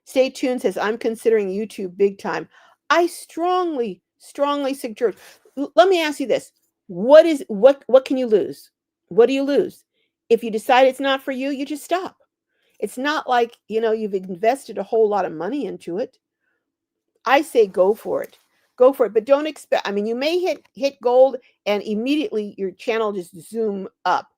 Stay tuned says, I'm considering YouTube big time. I strongly suggest. Let me ask you this. What can you lose? What do you lose? If you decide it's not for you, you just stop. It's not like, you've invested a whole lot of money into it. I say go for it. Go for it, but don't expect, I mean, you may hit gold and immediately your channel just zoom up.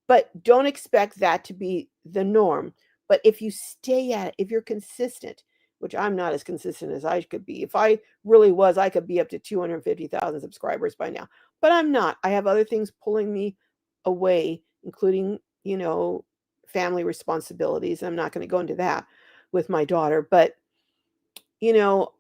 But don't expect that to be the norm. But if you stay at it, if you're consistent, which I'm not as consistent as I could be. If I really was, I could be up to 250,000 subscribers by now. But I'm not. I have other things pulling me away, including, family responsibilities. I'm not going to go into that with my daughter. But, you know,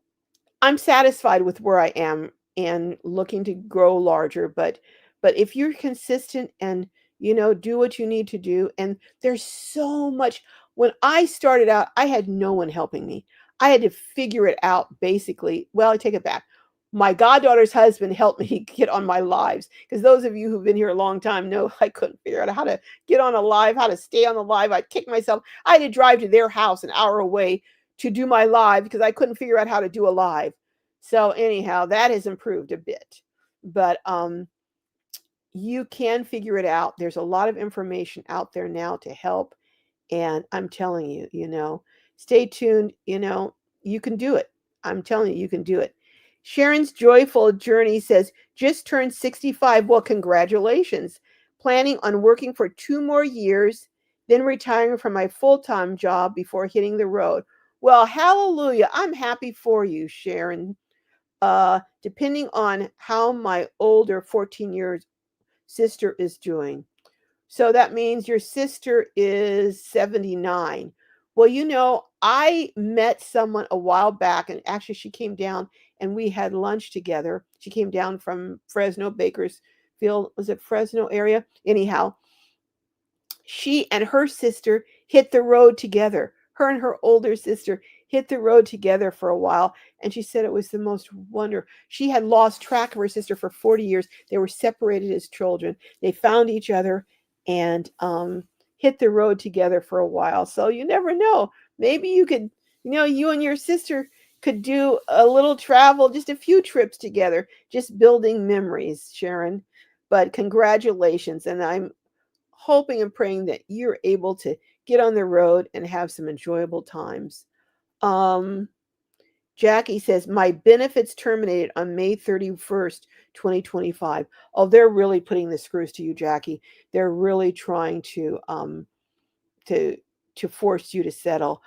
I'm satisfied with where I am and looking to grow larger, but if you're consistent and do what you need to do, and there's so much. When I started out, I had no one helping me. I had to figure it out basically. Well, I take it back. My goddaughter's husband helped me get on my lives, because those of you who've been here a long time know I couldn't figure out how to get on a live, how to stay on the live. I'd kick myself. I had to drive to their house an hour away to do my live because I couldn't figure out how to do a live. So anyhow, that has improved a bit. But you can figure it out. There's a lot of information out there now to help. And I'm telling you, stay tuned. You can do it. I'm telling you, you can do it. Sharon's Joyful Journey says, just turned 65. Well, congratulations. Planning on working for 2 more years, then retiring from my full-time job before hitting the road. Well, hallelujah. I'm happy for you, Sharon. Depending on how my older 14 years sister is doing. So that means your sister is 79. Well, I met someone a while back, and actually she came down and we had lunch together. She came down from Fresno, Bakersfield, was it Fresno area? Anyhow, she and her sister hit the road together. Her and her older sister hit the road together for a while. And she said it was the most wonder. She had lost track of her sister for 40 years. They were separated as children. They found each other and hit the road together for a while. So you never know. Maybe you could, you and your sister could do a little travel, just a few trips together, just building memories, Sharon. But congratulations. And I'm hoping and praying that you're able to get on the road and have some enjoyable times. Jackie says, my benefits terminated on May 31st, 2025. Oh, they're really putting the screws to you, Jackie. They're really trying to force you to settle.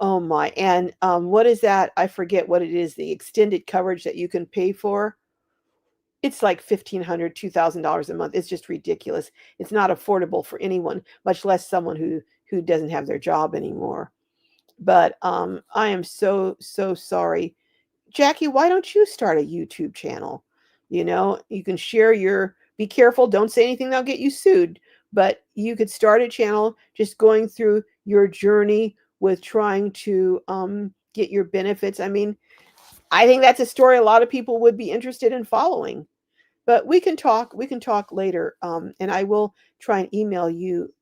Oh my. And what is that? I forget what it is. The extended coverage that you can pay for. It's like $1,500, $2,000 a month. It's just ridiculous. It's not affordable for anyone, much less someone who doesn't have their job anymore. But I am so sorry. Jackie, why don't you start a YouTube channel? You can share be careful, don't say anything that'll get you sued, but you could start a channel just going through your journey with trying to get your benefits. I mean, I think that's a story a lot of people would be interested in following. But we can talk later, and I will try and email you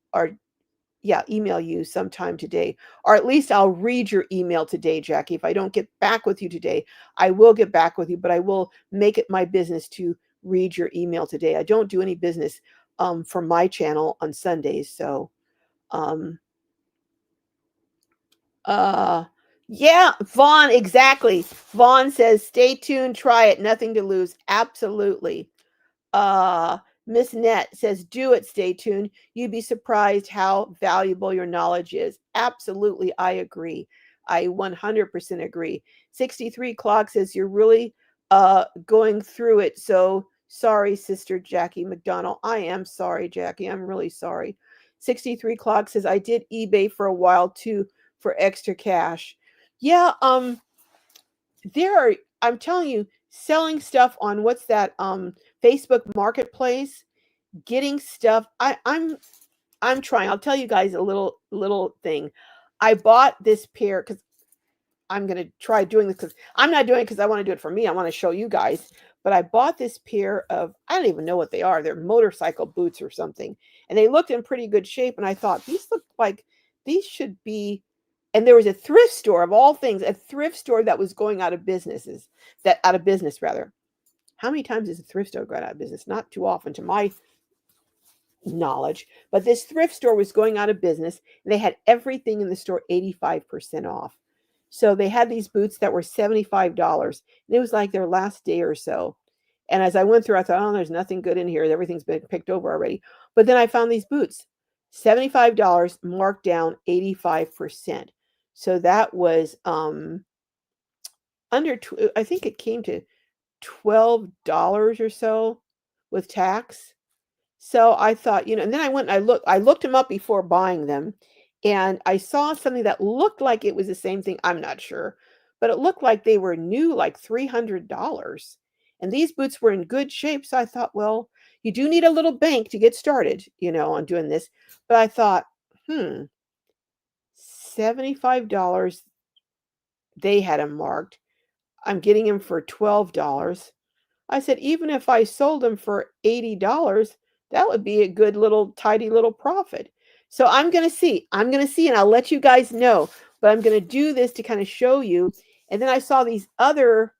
sometime today, or at least I'll read your email today, Jackie. If I don't get back with you today, I will get back with you, but I will make it my business to read your email today. I don't do any business for my channel on Sundays, so yeah, Vaughn, exactly. Vaughn says, stay tuned, try it, nothing to lose. Absolutely. Miss Net says, do it, stay tuned. You'd be surprised how valuable your knowledge is. Absolutely, I agree. I 100% agree. 63 Clock says, you're really going through it. So sorry, Sister Jackie McDonald. I am sorry, Jackie. I'm really sorry. 63 Clock says, I did eBay for a while too for extra cash. Yeah, I'm telling you, selling stuff on what's that Facebook Marketplace, getting stuff. I'm trying. I'll tell you guys a little thing. I bought this pair because I'm gonna try doing this, because I'm not doing it because I want to do it for me. I want to show you guys. But I bought this pair of, I don't even know what they are. They're motorcycle boots or something. And they looked in pretty good shape. And I thought, these look like these should be. And there was a thrift store of all things, a thrift store that was going out of business rather. How many times has a thrift store gone out of business? Not too often to my knowledge, but this thrift store was going out of business and they had everything in the store 85% off. So they had these boots that were $75 and it was like their last day or so. And as I went through, I thought, oh, there's nothing good in here. Everything's been picked over already. But then I found these boots, $75 marked down 85%. So that was I think it came to $12 or so with tax. So I thought, and then I went and I looked them up before buying them, and I saw something that looked like it was the same thing. I'm not sure, but it looked like they were new, like $300. And these boots were in good shape. So I thought, well, you do need a little bank to get started, on doing this. But I thought, $75, they had them marked. I'm getting them for $12. I said, even if I sold them for $80, that would be a good little tidy little profit. So I'm going to see. I'm going to see, and I'll let you guys know. But I'm going to do this to kind of show you. And then I saw these other,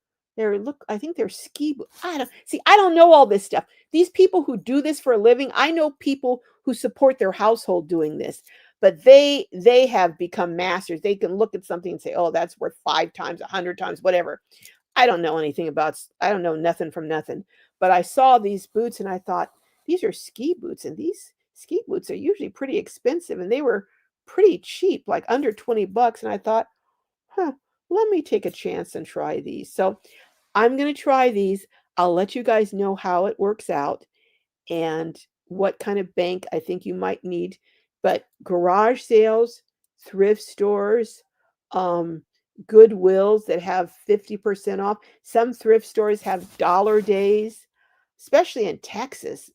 I think they're ski boots. I don't know all this stuff. These people who do this for a living, I know people who support their household doing this. But they have become masters. They can look at something and say, oh, that's worth 5 times, 100 times, whatever. I don't know anything about, I don't know nothing from nothing, but I saw these boots and I thought, these are ski boots, and these ski boots are usually pretty expensive, and they were pretty cheap, like under 20 bucks. And I thought, let me take a chance and try these. So I'm going to try these. I'll let you guys know how it works out and what kind of bank I think you might need. But garage sales, thrift stores, Goodwills that have 50% off. Some thrift stores have dollar days, especially in Texas.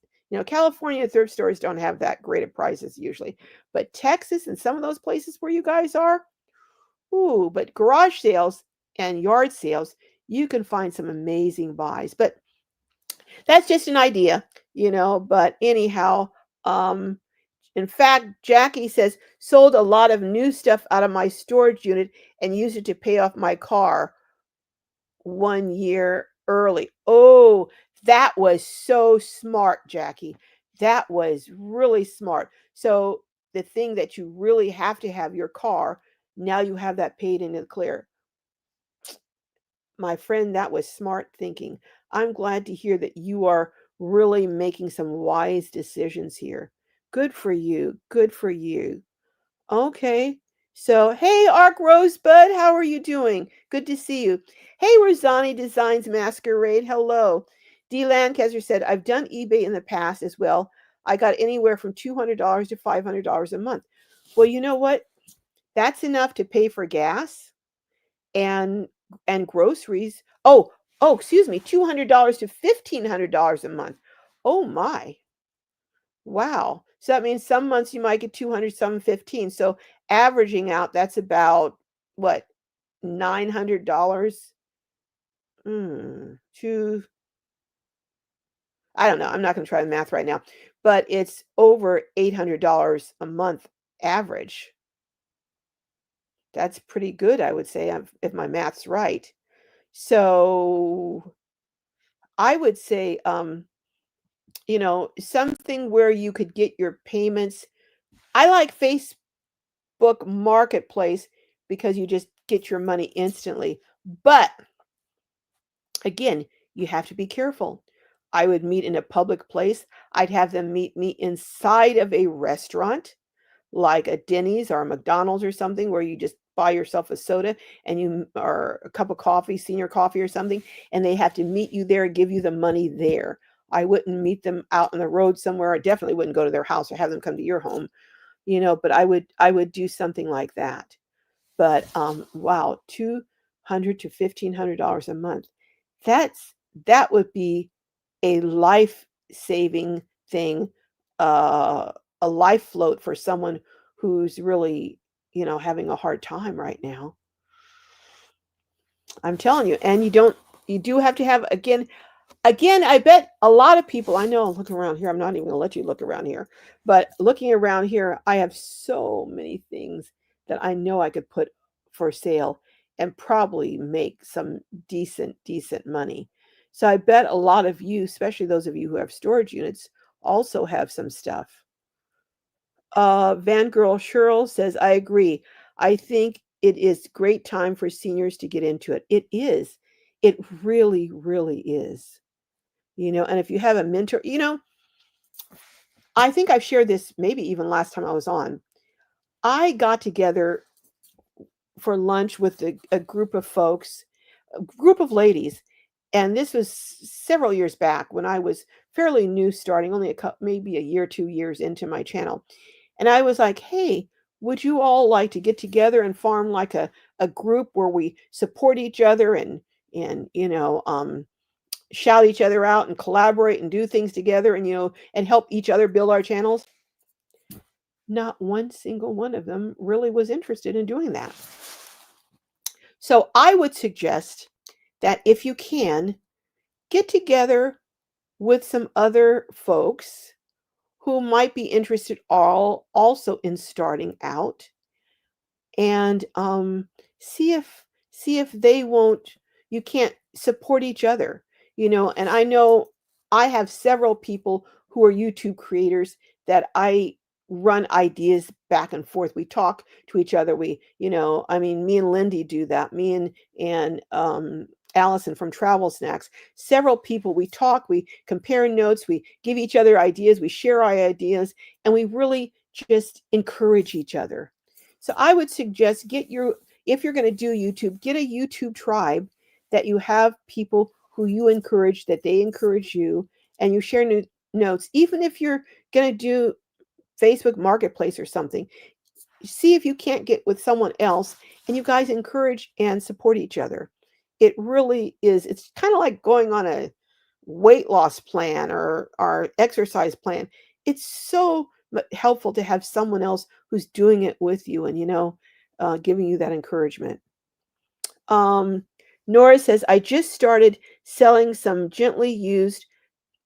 California thrift stores don't have that great of prices usually, but Texas and some of those places where you guys are, ooh, but garage sales and yard sales, you can find some amazing buys. But that's just an idea, but anyhow, in fact, Jackie says, sold a lot of new stuff out of my storage unit and used it to pay off my car 1 year early. Oh, that was so smart, Jackie. That was really smart. So the thing that you really have to have your car, now you have that paid in the clear. My friend, that was smart thinking. I'm glad to hear that you are really making some wise decisions here. Good for you. Good for you. Okay. So, hey, Arc Rosebud, how are you doing? Good to see you. Hey, Rosani Designs Masquerade, hello. D. Lancaster said, I've done eBay in the past as well. I got anywhere from $200 to $500 a month. Well, you know what? That's enough to pay for gas and groceries. Excuse me, $200 to $1,500 a month. Oh my. Wow. So that means some months you might get 200, some 15. So averaging out, that's about what, $900? To I don't know. I'm not going to try the math right now, but it's over $800 a month average. That's pretty good, I would say, if my math's right. So I would say, something where you could get your payments. I like Facebook Marketplace because you just get your money instantly. But again, you have to be careful. I would meet in a public place. I'd have them meet me inside of a restaurant, like a Denny's or a McDonald's or something, where you just buy yourself a soda or a cup of coffee, senior coffee or something, and they have to meet you there and give you the money there. I wouldn't meet them out on the road somewhere. I definitely wouldn't go to their house or have them come to your home, but I would do something like that. But wow, $200 to $1,500 a month. That would be a life-saving thing, a life float for someone who's really, having a hard time right now. I'm telling you. And you do have to have, again, Again, I bet a lot of people, I know, looking around here, I'm not even going to let you look around here, but looking around here, I have so many things that I know I could put for sale and probably make some decent money. So I bet a lot of you, especially those of you who have storage units, also have some stuff. Van Girl Cheryl says, I agree. I think it is great time for seniors to get into it. It is. It really is. And if you have a mentor, I think I've shared this maybe even last time I was on. I got together for lunch with a group of folks, a group of ladies, and this was several years back when I was fairly new, starting only maybe a year, 2 years into my channel. And I was like, hey, would you all like to get together and form like a group where we support each other and shout each other out and collaborate and do things together and help each other build our channels? Not one single one of them really was interested in doing that. So I would suggest that if you can, get together with some other folks who might be interested also in starting out, and see if they won't you can't support each other. And I know I have several people who are YouTube creators that I run ideas back and forth. We talk to each other. I mean, me and Lindy do that. Me and Allison from Travel Snacks. Several people, we talk, we compare notes, we give each other ideas, we share our ideas, and we really just encourage each other. So I would suggest if you're going to do YouTube, get a YouTube tribe that you have people who you encourage, that they encourage you, and you share new notes. Even if you're going to do Facebook Marketplace or something, see if you can't get with someone else and you guys encourage and support each other. It really is. It's kind of like going on a weight loss plan or exercise plan. It's so helpful to have someone else who's doing it with you and giving you that encouragement. um, Nora says, I just started selling some gently used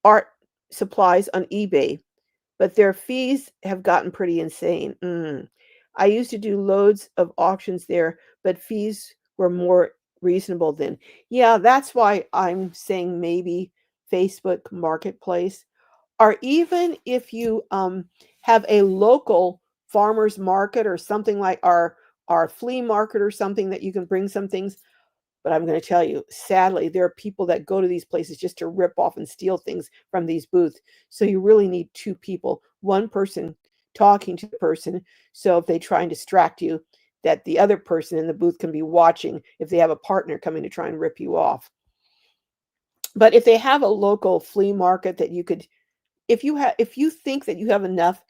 art supplies on eBay, but their fees have gotten pretty insane. I used to do loads of auctions there, but fees were more reasonable then. Yeah, that's why I'm saying maybe Facebook Marketplace, or even if you have a local farmers market or something like our flea market or something that you can bring some things. But I'm going to tell you, sadly, there are people that go to these places just to rip off and steal things from these booths. So you really need two people, one person talking to the person. So if they try and distract you, that the other person in the booth can be watching if they have a partner coming to try and rip you off. But if they have a local flea market that you could, if you think that you have enough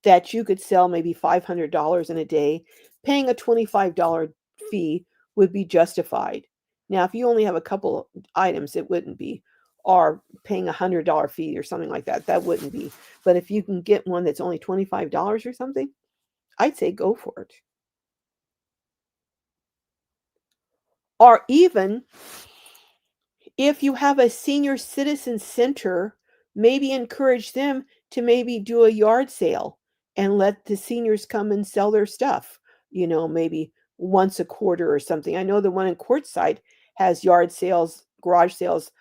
that you could sell maybe $500 in a day, paying a $25 fee would be justified. Now, if you only have a couple items, it wouldn't be, or paying $100 fee or something like that, that wouldn't be. But if you can get one that's only $25 or something, I'd say go for it. Or even if you have a senior citizen center, maybe encourage them to maybe do a yard sale and let the seniors come and sell their stuff, maybe once a quarter or something. I know the one in Quartzsite has yard sales, garage sales,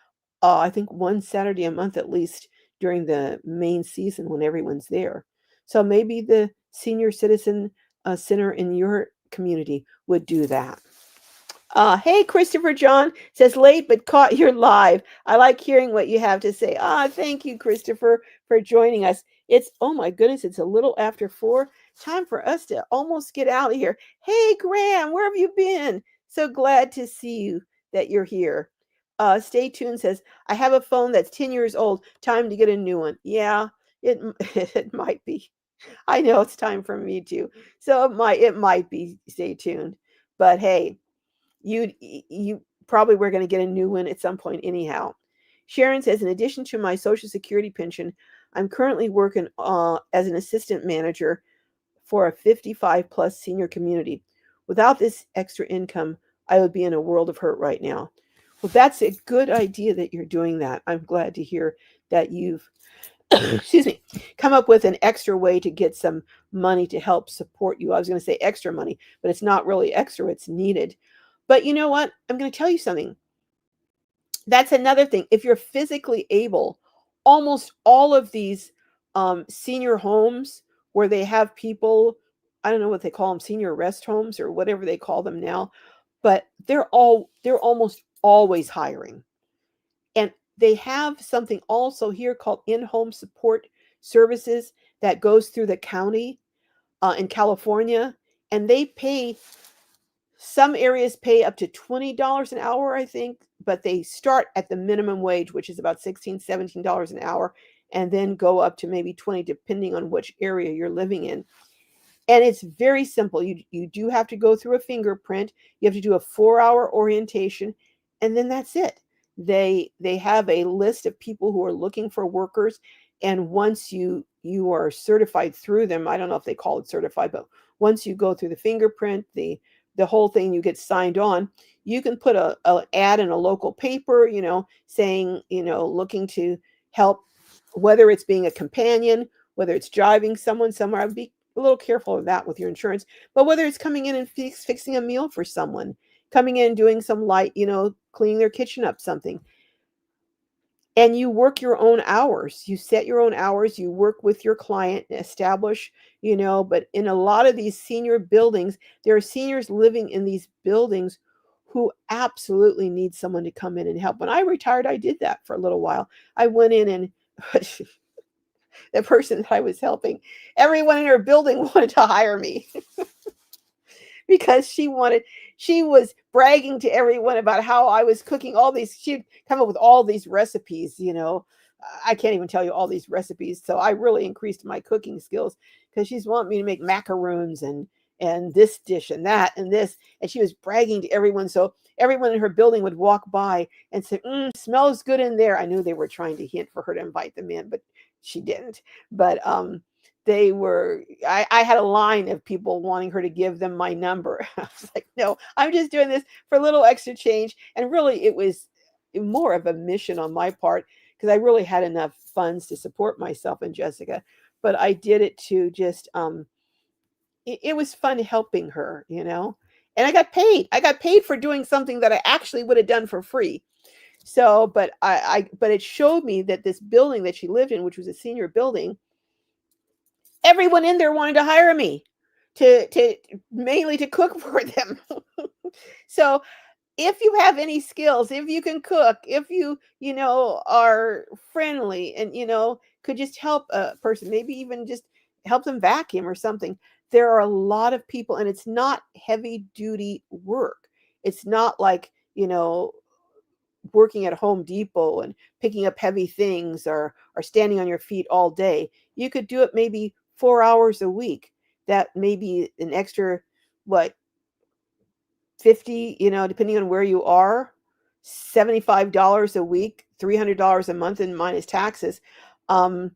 I think one Saturday a month at least during the main season when everyone's there. So maybe the senior citizen center in your community would do that. Hey, Christopher John says, late but caught your live. I like hearing what you have to say. Thank you, Christopher, for joining us. Oh my goodness, it's a little after 4. Time for us to almost get out of here. Hey, Graham, where have you been? So glad to see you, that you're here. Stay tuned says, I have a phone that's 10 years old. Time to get a new one. Yeah, it, it might be. I know it's time for me too. So it might be. Stay tuned. But hey, you probably were going to get a new one at some point anyhow. Sharon says, in addition to my Social Security pension, I'm currently working as an assistant manager for a 55 plus senior community. Without this extra income, I would be in a world of hurt right now. Well, that's a good idea that you're doing that. I'm glad to hear that you've excuse me, come up with an extra way to get some money to help support you. I was going to say extra money, but it's not really extra, it's needed. But you know what? I'm going to tell you something. That's another thing. If you're physically able, almost all of these senior homes where they have people, I don't know what they call them, senior rest homes or whatever they call them now, but they're almost always hiring. And they have something also here called in-home support services that goes through the county in California, and they pay, some areas pay up to $20 an hour, I think, but they start at the minimum wage, which is about $16, $17 an hour, and then go up to maybe 20 depending on which area you're living in. And it's very simple. You do have to go through a fingerprint. You have to do a 4-hour orientation, and then that's it. They have a list of people who are looking for workers, and once you are certified through them, I don't know if they call it certified, but once you go through the fingerprint, the whole thing, you get signed on. You can put a ad in a local paper, saying, looking to help, whether it's being a companion, whether it's driving someone somewhere. I'd be a little careful of that with your insurance, but whether it's coming in and fixing a meal for someone, coming in doing some light, cleaning their kitchen up, something, and you work your own hours, you set your own hours, you work with your client, establish, but in a lot of these senior buildings, there are seniors living in these buildings who absolutely need someone to come in and help. When I retired, I did that for a little while. I went in and the person that I was helping, everyone in her building wanted to hire me because she was bragging to everyone about how I was cooking all these, she'd come up with all these recipes. I can't even tell you all these recipes. So I really increased my cooking skills because she's wanting me to make macaroons and this dish and that and this. And she was bragging to everyone. So everyone in her building would walk by and say, smells good in there. I knew they were trying to hint for her to invite them in, but she didn't. But I had a line of people wanting her to give them my number. I was like, no, I'm just doing this for a little extra change. And really, it was more of a mission on my part because I really had enough funds to support myself and Jessica. But I did it to just, it was fun helping her, and I got paid. I got paid for doing something that I actually would have done for free. So, but but it showed me that this building that she lived in, which was a senior building, everyone in there wanted to hire me to mainly to cook for them. So if you have any skills, if you can cook, if you are friendly and could just help a person, maybe even just help them vacuum or something. There are a lot of people, and it's not heavy duty work. It's not like, working at Home Depot and picking up heavy things or standing on your feet all day. You could do it maybe 4 hours a week. That may be an extra, what, 50, depending on where you are, $75 a week, $300 a month and minus taxes. Um,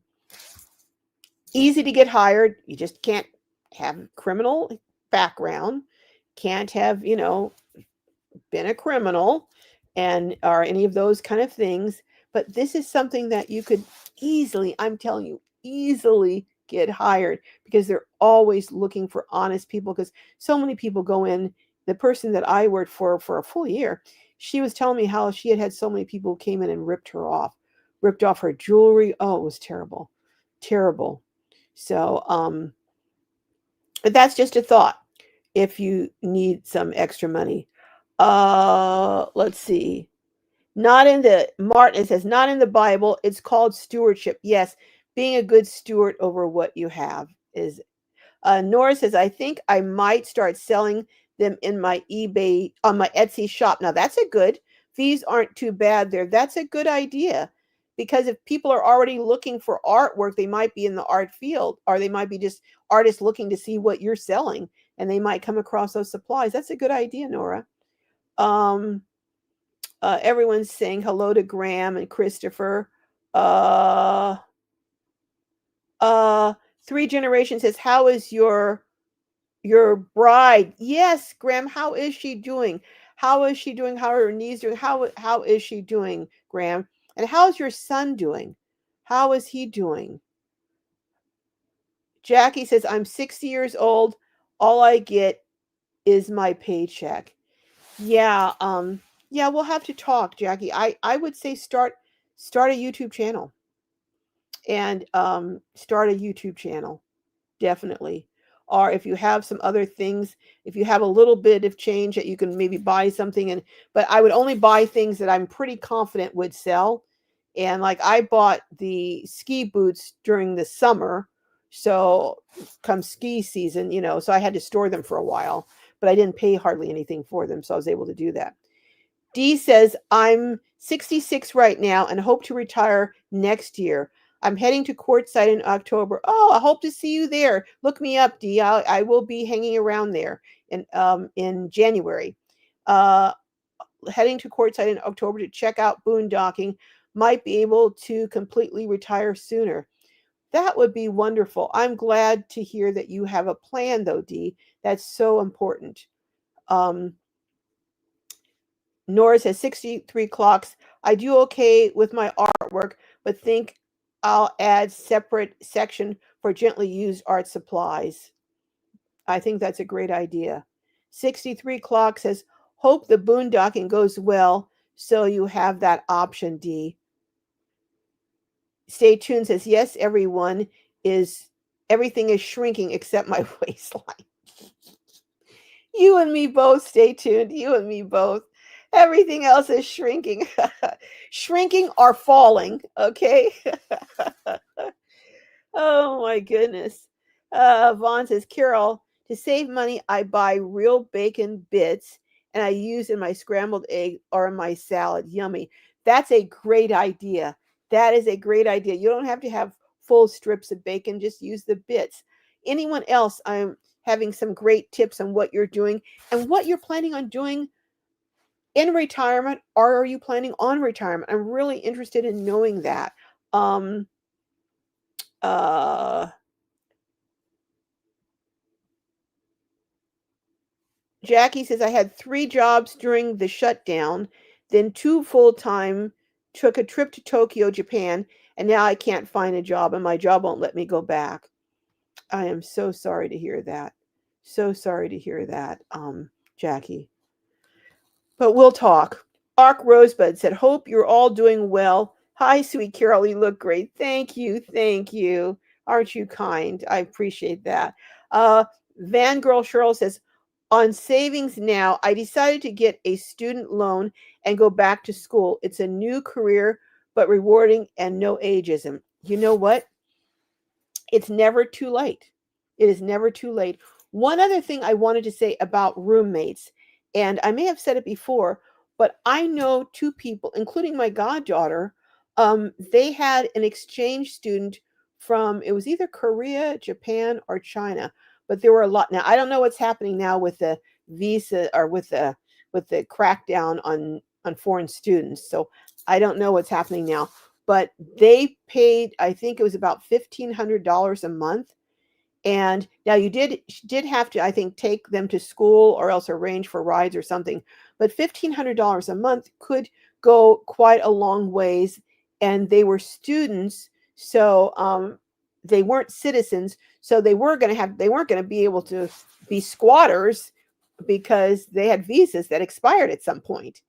Easy to get hired. You just can't have criminal background, can't have, been a criminal and or any of those kind of things. But this is something that you could easily, I'm telling you, easily get hired because they're always looking for honest people because so many people go in. The person that I worked for a full year, she was telling me how she had so many people who came in and ripped off her jewelry. Oh, it was terrible, terrible. So, but that's just a thought if you need some extra money. Let's see. Not in the Martin, it says not in the Bible. It's called stewardship. Yes, being a good steward over what you have is. Nora says, I think I might start selling them in my eBay on my Etsy shop. Now that's a good. Fees aren't too bad there. That's a good idea because if people are already looking for artwork, they might be in the art field or they might be just artists looking to see what you're selling and they might come across those supplies. That's a good idea, Nora. Um, Everyone's saying hello to Graham and Christopher. Uh, uh, Three Generations says, how is your bride? Yes, Graham, how is she doing? How is she doing? How are her knees doing? How is she doing, Graham? And how's your son doing? How is he doing? Jackie says, I'm 60 years old. All I get is my paycheck. Yeah, yeah, we'll have to talk, Jackie. I would say start a YouTube channel and start a YouTube channel. Definitely. Or if you have some other things, if you have a little bit of change that you can maybe buy something and but I would only buy things that I'm pretty confident would sell. And like I bought the ski boots during the summer. So come ski season, so I had to store them for a while, but I didn't pay hardly anything for them, so I was able to do that. Dee says, I'm 66 right now and hope to retire next year. I'm heading to Quartzsite in October. Oh, I hope to see you there. Look me up, Dee. I will be hanging around there in January. Uh, Heading to Quartzsite in October to check out boondocking. Might be able to completely retire sooner. That would be wonderful. I'm glad to hear that you have a plan, though, Dee. That's so important. Um, Nora says 63 clocks. I do okay with my artwork, but think I'll add separate section for gently used art supplies. I think that's a great idea. 63 clock says, hope the boondocking goes well so you have that option, D. Stay tuned says, yes, everything is shrinking except my waistline. You and me both. Stay tuned. You and me both. Everything else is shrinking. Shrinking or falling. Okay. Oh my goodness. Vaughn says, Carol, to save money, I buy real bacon bits and I use in my scrambled egg or in my salad. Yummy. That's a great idea. That is a great idea. You don't have to have full strips of bacon, just use the bits. Anyone else, I'm having some great tips on what you're doing and what you're planning on doing in retirement, or are you planning on retirement? I'm really interested in knowing that. Um, uh, Jackie says, I had 3 jobs during the shutdown, then 2 full time, took a trip to Tokyo, Japan, and now I can't find a job and my job won't let me go back. I am so sorry to hear that. So sorry to hear that, Jackie. But we'll talk. Ark Rosebud said, hope you're all doing well. Hi, sweet Carol. You look great. Thank you. Thank you. Aren't you kind? I appreciate that. Van Girl Cheryl says, on savings now, I decided to get a student loan and go back to school. It's a new career, but rewarding and no ageism. You know what? It's never too late. It is never too late. One other thing I wanted to say about roommates, and I may have said it before, but I know 2 people, including my goddaughter. They had an exchange student from, it was either Korea, Japan, or China, but there were a lot. Now I don't know what's happening now with the visa or with the crackdown on foreign students. So I don't know what's happening now, but they paid, I think it was about $1,500 a month. And now you did have to, I think, take them to school or else arrange for rides or something. But $1,500 a month could go quite a long ways. And they were students, so they weren't citizens. So they weren't going to be able to be squatters because they had visas that expired at some point.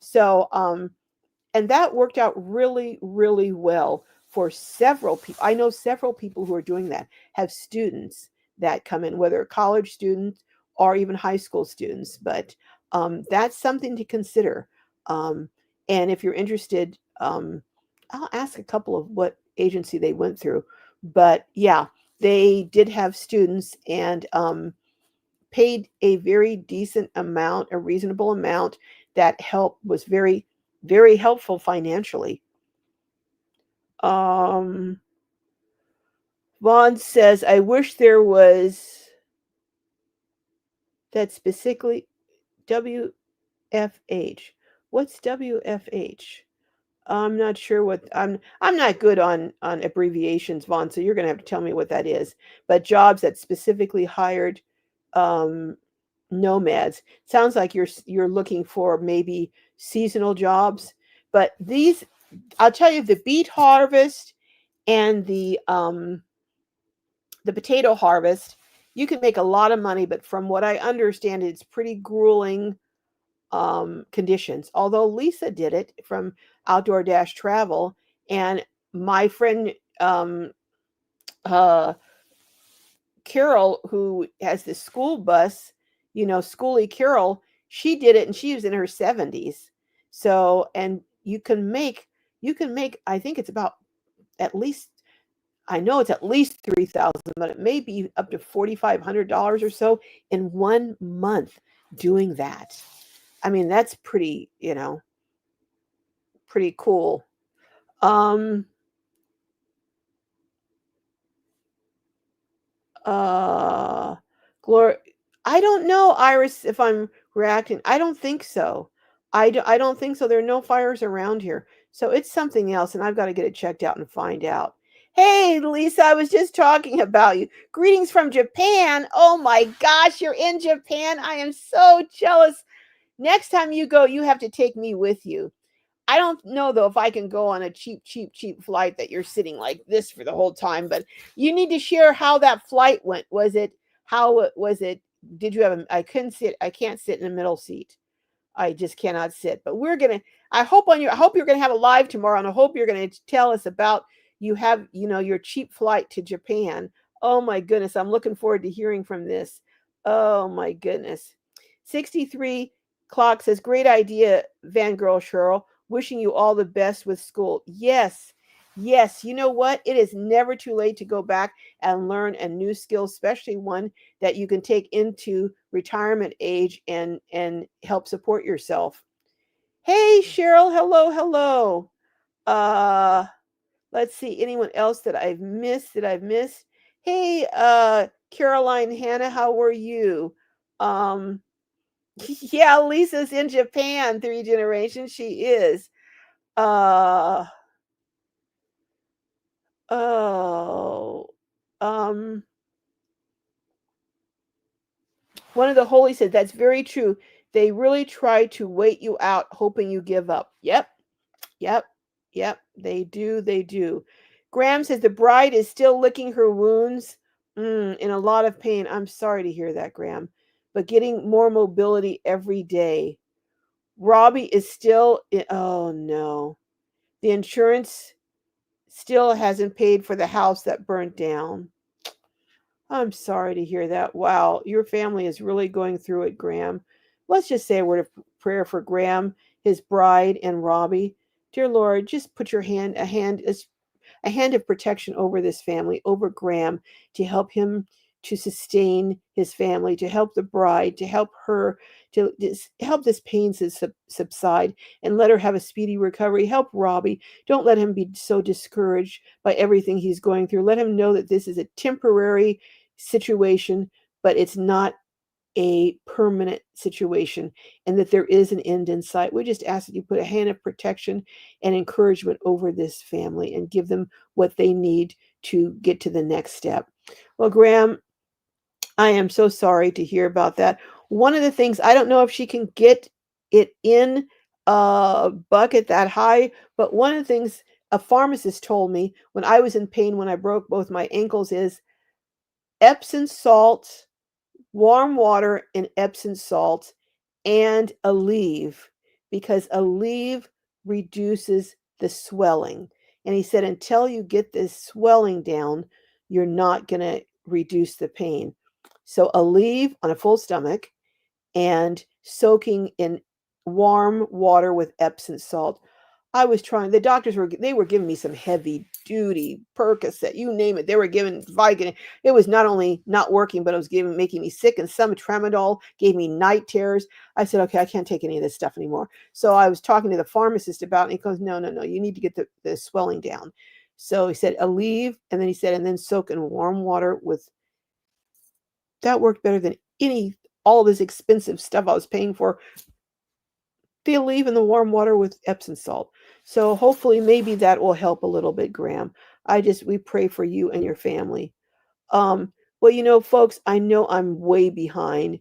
So and that worked out really, really well for several people. I know several people who are doing that, have students that come in, whether college students or even high school students. But that's something to consider. And if you're interested, I'll ask a couple of what agency they went through. But yeah, they did have students and paid a very decent amount, a reasonable amount that was very, very helpful financially. Vaughn says, I wish there was that specifically WFH. What's WFH? I'm not sure what I'm not good on abbreviations, Vaughn, so you're gonna have to tell me what that is. But jobs that specifically hired nomads. Sounds like you're looking for maybe seasonal jobs, but these, I'll tell you, the beet harvest and the potato harvest, you can make a lot of money, but from what I understand, it's pretty grueling conditions. Although Lisa did it from Outdoor Dash Travel, and my friend uh, Carol, who has this school bus, Schoolie Carol, she did it and she was in her 70s. So, and you can make, I think it's about at least, I know it's at least 3,000, but it may be up to $4,500 or so in 1 month doing that. I mean, that's pretty cool. Um, uh, Glor I don't know, Iris, if I'm reacting. I don't think so. I don't think so. There are no fires around here. So it's something else, and I've got to get it checked out and find out. Hey, Lisa, I was just talking about you. Greetings from Japan. Oh my gosh, you're in Japan. I am so jealous. Next time you go, you have to take me with you. I don't know though if I can go on a cheap flight that you're sitting like this for the whole time, but you need to share how that flight went. Was it did you have I couldn't sit I can't sit in the middle seat. I just cannot sit. But I hope you're gonna have a live tomorrow, and I hope you're gonna tell us about your cheap flight to Japan. Oh my goodness, I'm looking forward to hearing from this. Oh my goodness. 63 clock says, great idea, Van Girl Cheryl. Wishing you all the best with school. Yes. Yes, you know what? It is never too late to go back and learn a new skill, especially one that you can take into retirement age and help support yourself. Hey Cheryl, hello. Uh let's see, anyone else that I've missed? Hey Caroline Hannah, how are you? Um yeah, Lisa's in Japan, 3 generations. She is. Uh oh. Um One of the holy said, that's very true. They really try to wait you out, hoping you give up. Yep, yep, yep. They do, they do. Graham says the bride is still licking her wounds, in a lot of pain. I'm sorry to hear that, Graham, but getting more mobility every day. Robbie is still, oh no. The insurance still hasn't paid for the house that burnt down. I'm sorry to hear that. Wow, your family is really going through it, Graham. Let's just say a word of prayer for Graham, his bride, and Robbie. Dear Lord, just put your a hand of protection over this family, over Graham, to help him to sustain his family, to help the bride, to help her, to help this pain to subside and let her have a speedy recovery. Help Robbie. Don't let him be so discouraged by everything he's going through. Let him know that this is a temporary situation, but it's not a permanent situation, and that there is an end in sight. We just ask that you put a hand of protection and encouragement over this family and give them what they need to get to the next step. Well, Graham, I am so sorry to hear about that. One of the things, I don't know if she can get it in a bucket that high, but one of the things a pharmacist told me when I was in pain when I broke both my ankles is Epsom salt, warm water and Epsom salt, and Aleve, because Aleve reduces the swelling. And he said, until you get this swelling down, you're not going to reduce the pain. So Aleve on a full stomach and soaking in warm water with Epsom salt. I was trying, the doctors were giving me some heavy duty Percocet, you name it. They were giving Vicodin. It was not only not working, but it was making me sick. And some tramadol gave me night terrors. I said, okay, I can't take any of this stuff anymore. So I was talking to the pharmacist about it. And he goes, no, you need to get the swelling down. So he said, Aleve. And then he said, and then soak in warm water with, that worked better than all this expensive stuff I was paying for. The Aleve in the warm water with Epsom salt. So hopefully maybe that will help a little bit, Graham. We pray for you and your family. Well, folks, I know I'm way behind.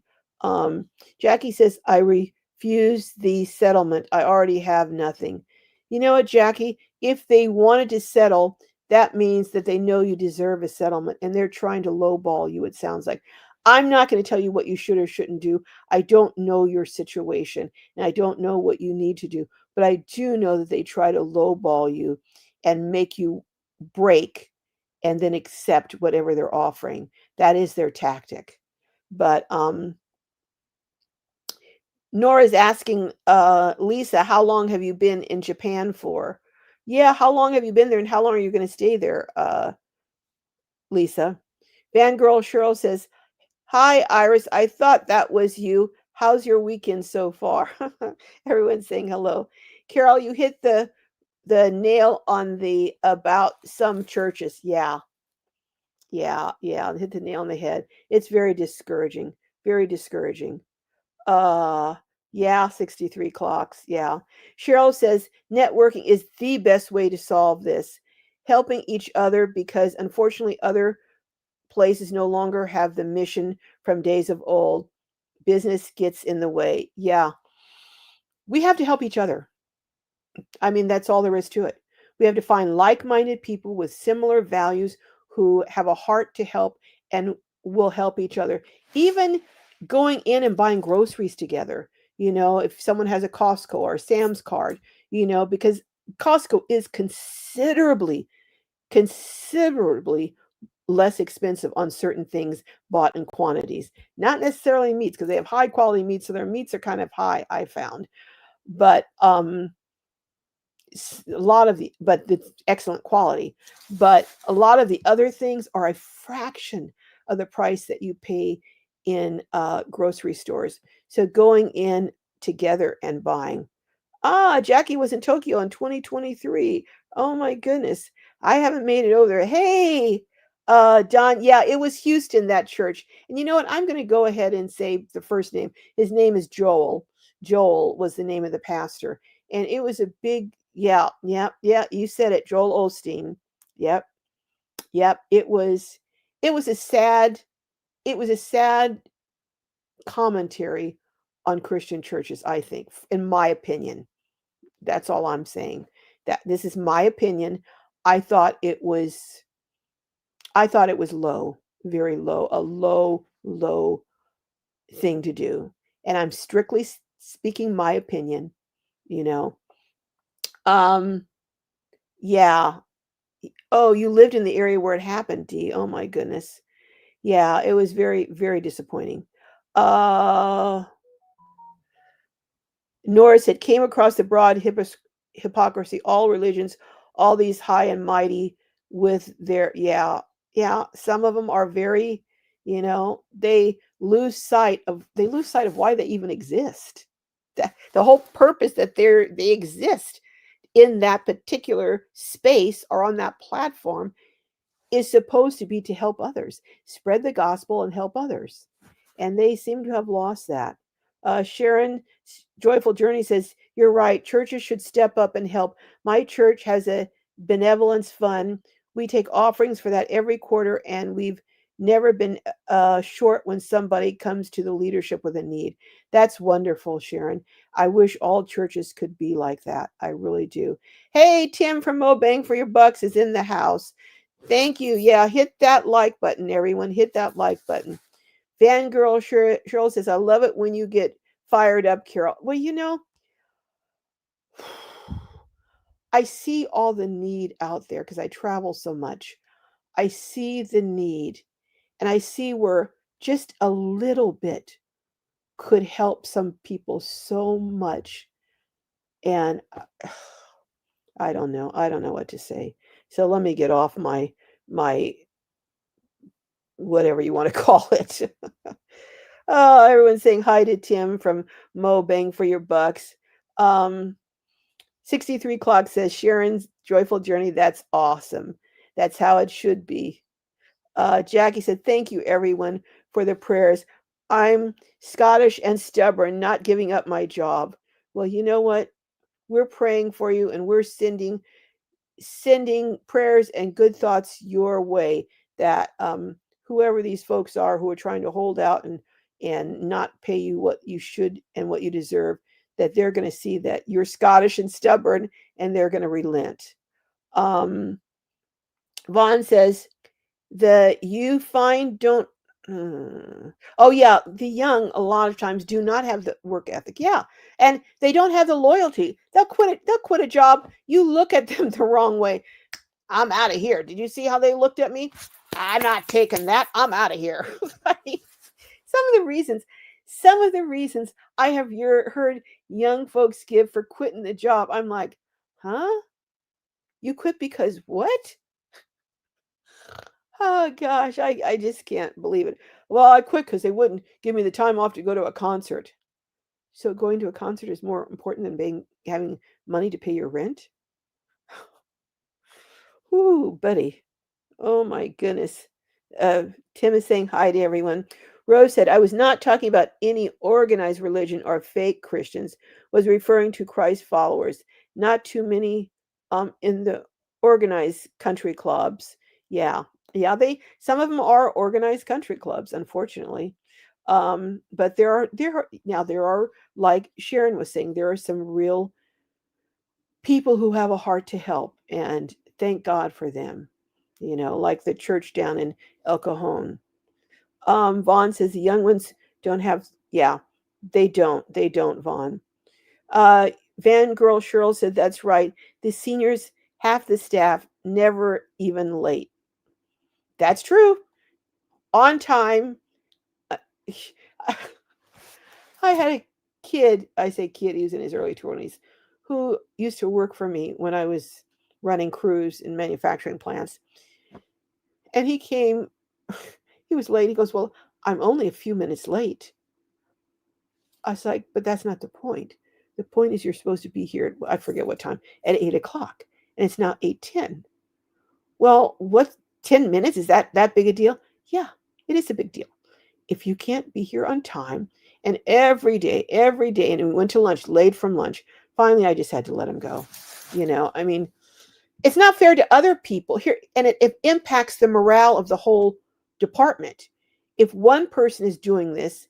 Jackie says, I refuse the settlement. I already have nothing. You know what, Jackie? If they wanted to settle, that means that they know you deserve a settlement and they're trying to lowball you, it sounds like. I'm not going to tell you what you should or shouldn't do. I don't know your situation and I don't know what you need to do, but I do know that they try to lowball you and make you break and then accept whatever they're offering. That is their tactic. But Nora's asking Lisa, how long have you been in Japan for? Yeah, how long have you been there and how long are you going to stay there, Lisa? Fangirl Cheryl says, hi, Iris. I thought that was you. How's your weekend so far? Everyone's saying hello. Carol, you hit the nail on the about some churches. Yeah, yeah, hit the nail on the head. It's very discouraging. Very discouraging. Uh, yeah, 63 clocks. Yeah. Cheryl says networking is the best way to solve this. Helping each other because unfortunately other places no longer have the mission from days of old. Business gets in the way. Yeah. We have to help each other. I mean, that's all there is to it. We have to find like minded people with similar values who have a heart to help and will help each other. Even going in and buying groceries together, if someone has a Costco or Sam's card, because Costco is considerably less expensive on certain things bought in quantities. Not necessarily meats, because they have high quality meats, so their meats are kind of high, I found. But a lot of but it's excellent quality, but a lot of the other things are a fraction of the price that you pay in grocery stores. So going in together and buying. Jackie was in Tokyo in 2023. Oh my goodness. I haven't made it over there. Hey, Don. Yeah, it was Houston, that church. And you know what? I'm going to go ahead and say the first name. His name is Joel. Joel was the name of the pastor. And it was a big, yeah. You said it, Joel Osteen. Yep. Yep. It was a sad commentary on Christian churches, I think, in my opinion. That's all I'm saying. That this is my opinion. I thought it was low, very low, a low thing to do. And I'm strictly speaking my opinion, you know. Um yeah. Oh, you lived in the area where it happened, Dee. Oh my goodness. Yeah, it was very very disappointing. Uh Nor said, came across the broad hypocrisy, all religions, all these high and mighty with their, yeah, some of them are very, they lose sight of why they even exist. The whole purpose that they exist in that particular space or on that platform is supposed to be to help others, spread the gospel and help others. And they seem to have lost that. Sharon Joyful Journey says, you're right. Churches should step up and help. My church has a benevolence fund. We take offerings for that every quarter, and we've never been short when somebody comes to the leadership with a need. That's wonderful, Sharon. I wish all churches could be like that. I really do. Hey, Tim from Mo Bang for Your Bucks is in the house. Thank you. Yeah, hit that like button, everyone. Hit that like button. Fangirl Cheryl says, I love it when you get fired up, Carol. Well, I see all the need out there because I travel so much. I see the need and I see where just a little bit could help some people so much. And I don't know. I don't know what to say. So let me get off my whatever you want to call it. Oh, everyone's saying hi to Tim from Mo Bang for Your Bucks. 63 Clock says Sharon's joyful journey. That's awesome. That's how it should be. Jackie said, thank you, everyone, for the prayers. I'm Scottish and stubborn, not giving up my job. Well, you know what? We're praying for you and we're sending prayers and good thoughts your way that whoever these folks are who are trying to hold out and not pay you what you should and what you deserve, that they're going to see that you're Scottish and stubborn, and they're going to relent. Vaughn says, the you find don't oh yeah, the young a lot of times do not have the work ethic. Yeah. And they don't have the loyalty. They'll quit a job. You look at them the wrong way. I'm out of here. Did you see how they looked at me? I'm not taking that. I'm out of here. I mean, some of the reasons I have heard young folks give for quitting the job, I'm like, huh? You quit because what? Oh gosh, I just can't believe it. Well, I quit because they wouldn't give me the time off to go to a concert. So going to a concert is more important than having money to pay your rent? Ooh, buddy. Oh my goodness. Uh, Tim is saying hi to everyone. Rose said, I was not talking about any organized religion or fake Christians, was referring to Christ followers. Not too many in the organized country clubs. Yeah. Yeah, some of them are organized country clubs, unfortunately. But there are, like Sharon was saying, there are some real people who have a heart to help, and thank God for them. Like the church down in El Cajon. Vaughn says the young ones don't have, yeah, they don't, Vaughn. Uh, Van Girl Cheryl said that's right. The seniors, half the staff, never even late. That's true. On time. Uh, I had a kid, I say kid, he was in his early 20s, who used to work for me when I was running crews in manufacturing plants. And he came, he was late. He goes, well, I'm only a few minutes late. I was like, but that's not the point. The point is you're supposed to be here at, I forget what time, at 8 o'clock. And it's now 8:10. Well, what, 10 minutes? Is that big a deal? Yeah, it is a big deal. If you can't be here on time, and every day, and we went to lunch, late from lunch, finally I just had to let him go. I mean, it's not fair to other people here, and it impacts the morale of the whole department. If one person is doing this,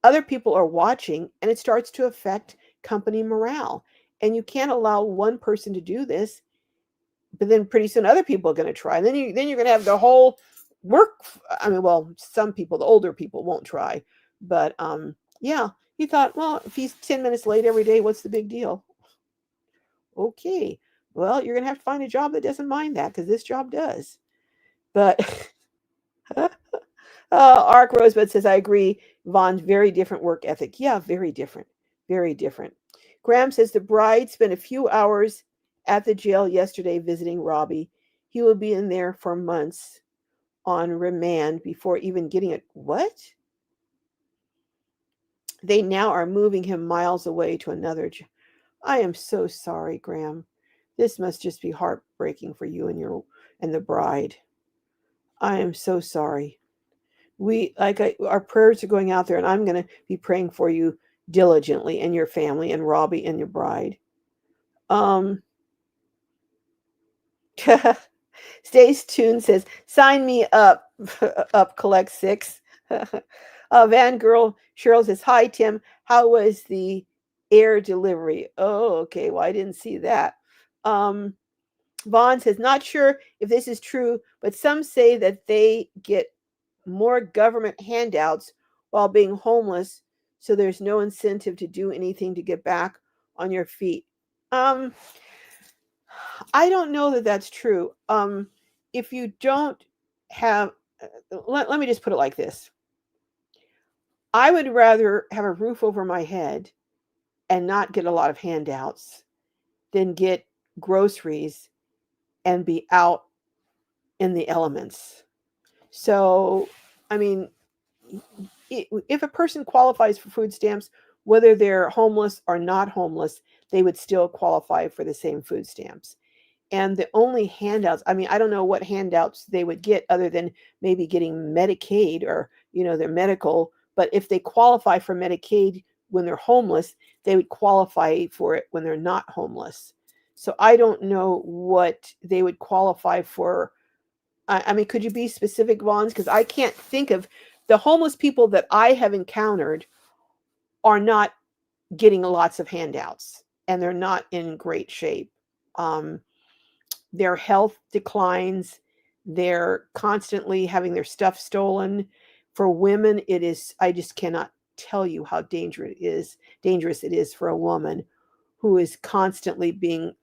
other people are watching, and it starts to affect company morale. And you can't allow one person to do this, but then pretty soon other people are going to try. And then you're going to have the whole work. I mean, well, some people, the older people, won't try, but yeah, he thought, well, if he's 10 minutes late every day, what's the big deal? Okay, well, you're going to have to find a job that doesn't mind that, because this job does. But Ark Rosebud says, I agree. Vaughn's very different work ethic. Yeah, very different. Very different. Graham says the bride spent a few hours at the jail yesterday visiting Robbie. He will be in there for months on remand before even getting it. What? They now are moving him miles away to another. I am so sorry, Graham. This must just be heartbreaking for you and the bride. I am so sorry. Our prayers are going out there, and I'm going to be praying for you diligently, and your family, and Robbie and your bride. Stace Tune says, sign me up. Up collect 6. Van Girl Cheryl says, hi Tim, how was the air delivery? Oh, okay, well, I didn't see that. Vaughn says, not sure if this is true, but some say that they get more government handouts while being homeless, so there's no incentive to do anything to get back on your feet. I don't know that that's true. If you don't have, let me just put it like this. I would rather have a roof over my head and not get a lot of handouts than get groceries and be out in the elements. So, I mean, if a person qualifies for food stamps, whether they're homeless or not homeless, they would still qualify for the same food stamps. And the only handouts, I mean, I don't know what handouts they would get other than maybe getting Medicaid or, their medical. But if they qualify for Medicaid when they're homeless, they would qualify for it when they're not homeless. So I don't know what they would qualify for. I mean, could you be specific, Vaughns? Because I can't think of the homeless people that I have encountered are not getting lots of handouts, and they're not in great shape. Um, their health declines. They're constantly having their stuff stolen. For women, it is, I just cannot tell you how dangerous it is for a woman who is constantly being,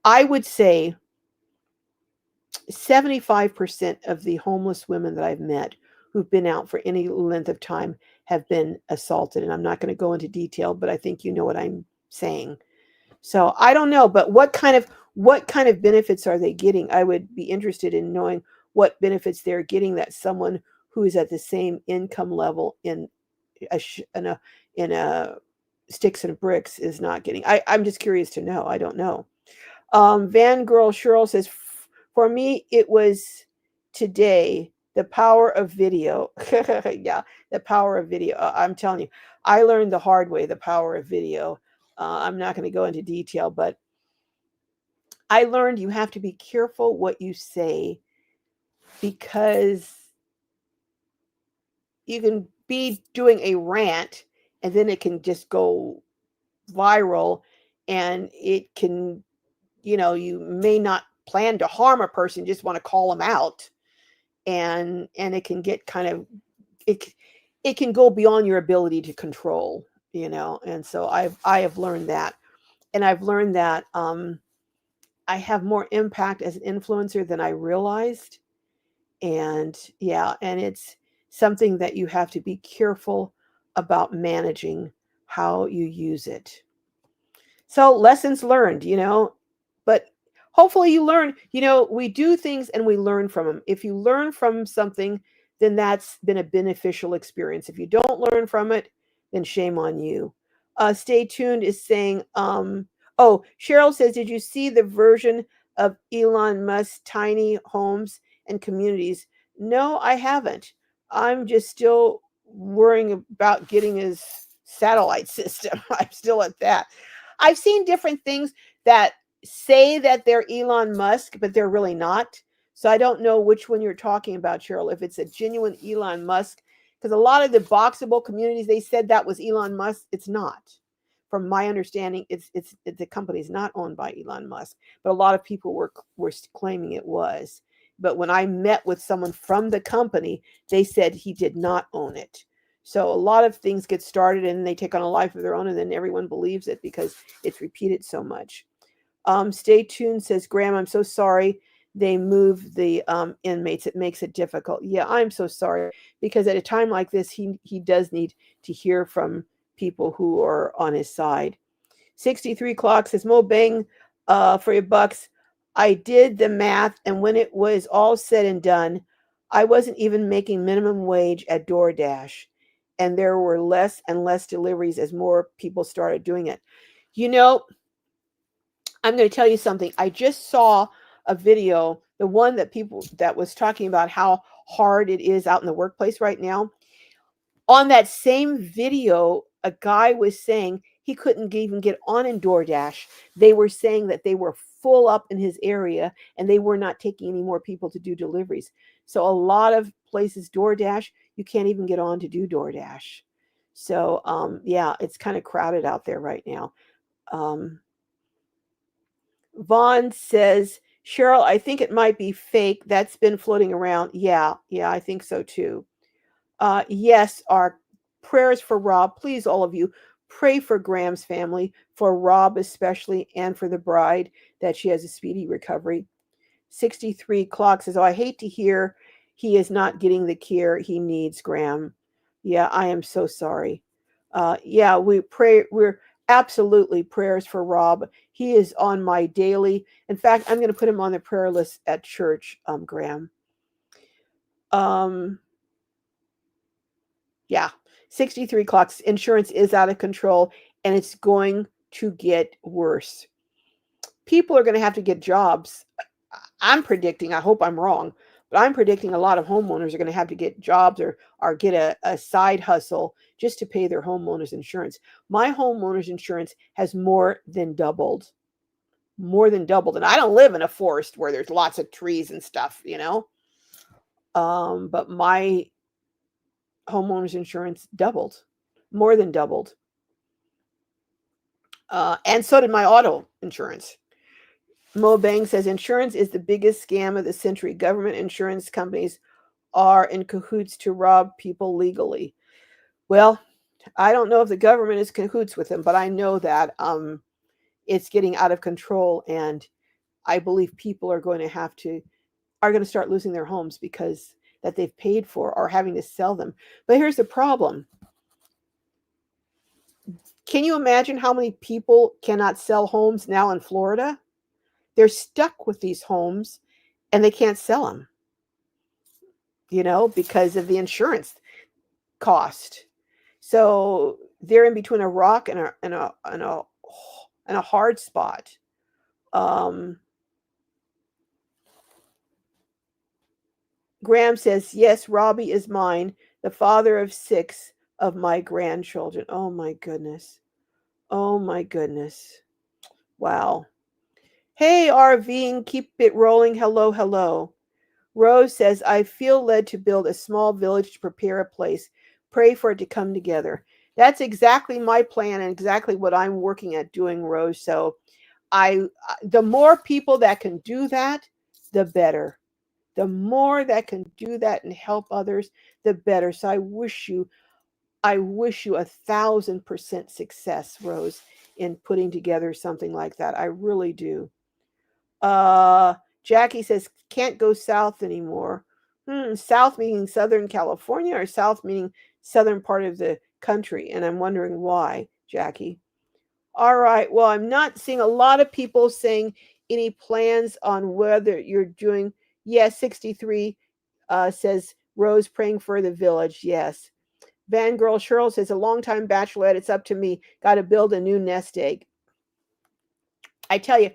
I would say 75% of the homeless women that I've met who've been out for any length of time have been assaulted. And I'm not going to go into detail, but I think you know what I'm saying. So I don't know, but what kind of benefits are they getting? I would be interested in knowing what benefits they're getting that someone who is at the same income level a in a sticks and bricks is not getting. I'm just curious to know. I don't know. Van Girl Cheryl says, for me, it was today the power of video. Yeah, the power of video. I'm telling you, I learned the hard way the power of video. I'm not going to go into detail, but I learned you have to be careful what you say because you can be doing a rant and then it can just go viral and it can, you may not plan to harm a person, just want to call them out. And it can get kind of, it, it can go beyond your ability to control, and so I have learned that. And I've learned that I have more impact as an influencer than I realized. And yeah, and it's something that you have to be careful about managing how you use it. So lessons learned, but hopefully you learn, we do things and we learn from them. If you learn from something, then that's been a beneficial experience. If you don't learn from it, then shame on you. Stay tuned is saying, oh, Cheryl says, did you see the version of Elon Musk's tiny homes and communities? No, I haven't. I'm just still worrying about getting his satellite system. I'm still at that. I've seen different things that say that they're Elon Musk, but they're really not. So I don't know which one you're talking about, Cheryl, if it's a genuine Elon Musk, because a lot of the Boxable communities, they said that was Elon Musk. It's not. From my understanding, it's the company's not owned by Elon Musk, but a lot of people were claiming it was. But when I met with someone from the company, they said he did not own it. So a lot of things get started and they take on a life of their own, and then everyone believes it because it's repeated so much. Stay tuned, says Graham. I'm so sorry they moved the inmates. It makes it difficult. Yeah, I'm so sorry because at a time like this, he does need to hear from people who are on his side. 63 clock says Mo Bang for your bucks. I did the math, and when it was all said and done, I wasn't even making minimum wage at DoorDash, and there were less and less deliveries as more people started doing it. You know, I'm going to tell you something. I just saw a video, the one that was talking about how hard it is out in the workplace right now. On that same video, a guy was saying he couldn't even get on in DoorDash. They were saying that they were full up in his area and they were not taking any more people to do deliveries. So a lot of places, DoorDash, you can't even get on to do DoorDash. So yeah, it's kind of crowded out there right now. Um, Vaughn says, Cheryl, I think it might be fake. That's been floating around. Yeah, I think so too. Yes, our prayers for Rob. Please, all of you, pray for Graham's family, for Rob especially, and for the bride that she has a speedy recovery. 63 clock says, oh, I hate to hear he is not getting the care he needs, Graham. Yeah, I am so sorry. Yeah, we're absolutely prayers for Rob. He is on my daily. In fact, I'm going to put him on the prayer list at church, Graham. Yeah, 63 clocks. Insurance is out of control and it's going to get worse. People are going to have to get jobs. I'm predicting, I hope I'm wrong, but I'm predicting a lot of homeowners are going to have to get jobs or get a side hustle just to pay their homeowners insurance. My homeowners insurance has more than doubled. More than doubled. And I don't live in a forest where there's lots of trees and stuff, But homeowners insurance doubled, more than doubled. And so did my auto insurance. Mo Bang says insurance is the biggest scam of the century. Government insurance companies are in cahoots to rob people legally. Well, I don't know if the government is cahoots with them, but I know that it's getting out of control, and I believe people are going to start losing their homes because that they've paid for or having to sell them. But here's the problem. Can you imagine how many people cannot sell homes now in Florida? They're stuck with these homes and they can't sell them, because of the insurance cost. So they're in between a rock and a hard spot. Graham says, yes, Robbie is mine, the father of 6 of my grandchildren. Oh my goodness. Oh my goodness. Wow. Hey, RVing, keep it rolling. Hello, hello. Rose says, I feel led to build a small village to prepare a place. Pray for it to come together. That's exactly my plan and exactly what I'm working at doing, Rose. So the more people that can do that, the better. The more that can do that and help others, the better. So I wish you 1,000% success, Rose, in putting together something like that. I really do. Jackie says, can't go south anymore. South meaning Southern California or south meaning southern part of the country? And I'm wondering why, Jackie. All right. Well, I'm not seeing a lot of people saying any plans on whether you're doing. Yes, 63 says Rose praying for the village. Yes. Van Girl Cheryl says, a longtime bachelorette. It's up to me. Got to build a new nest egg. I tell you,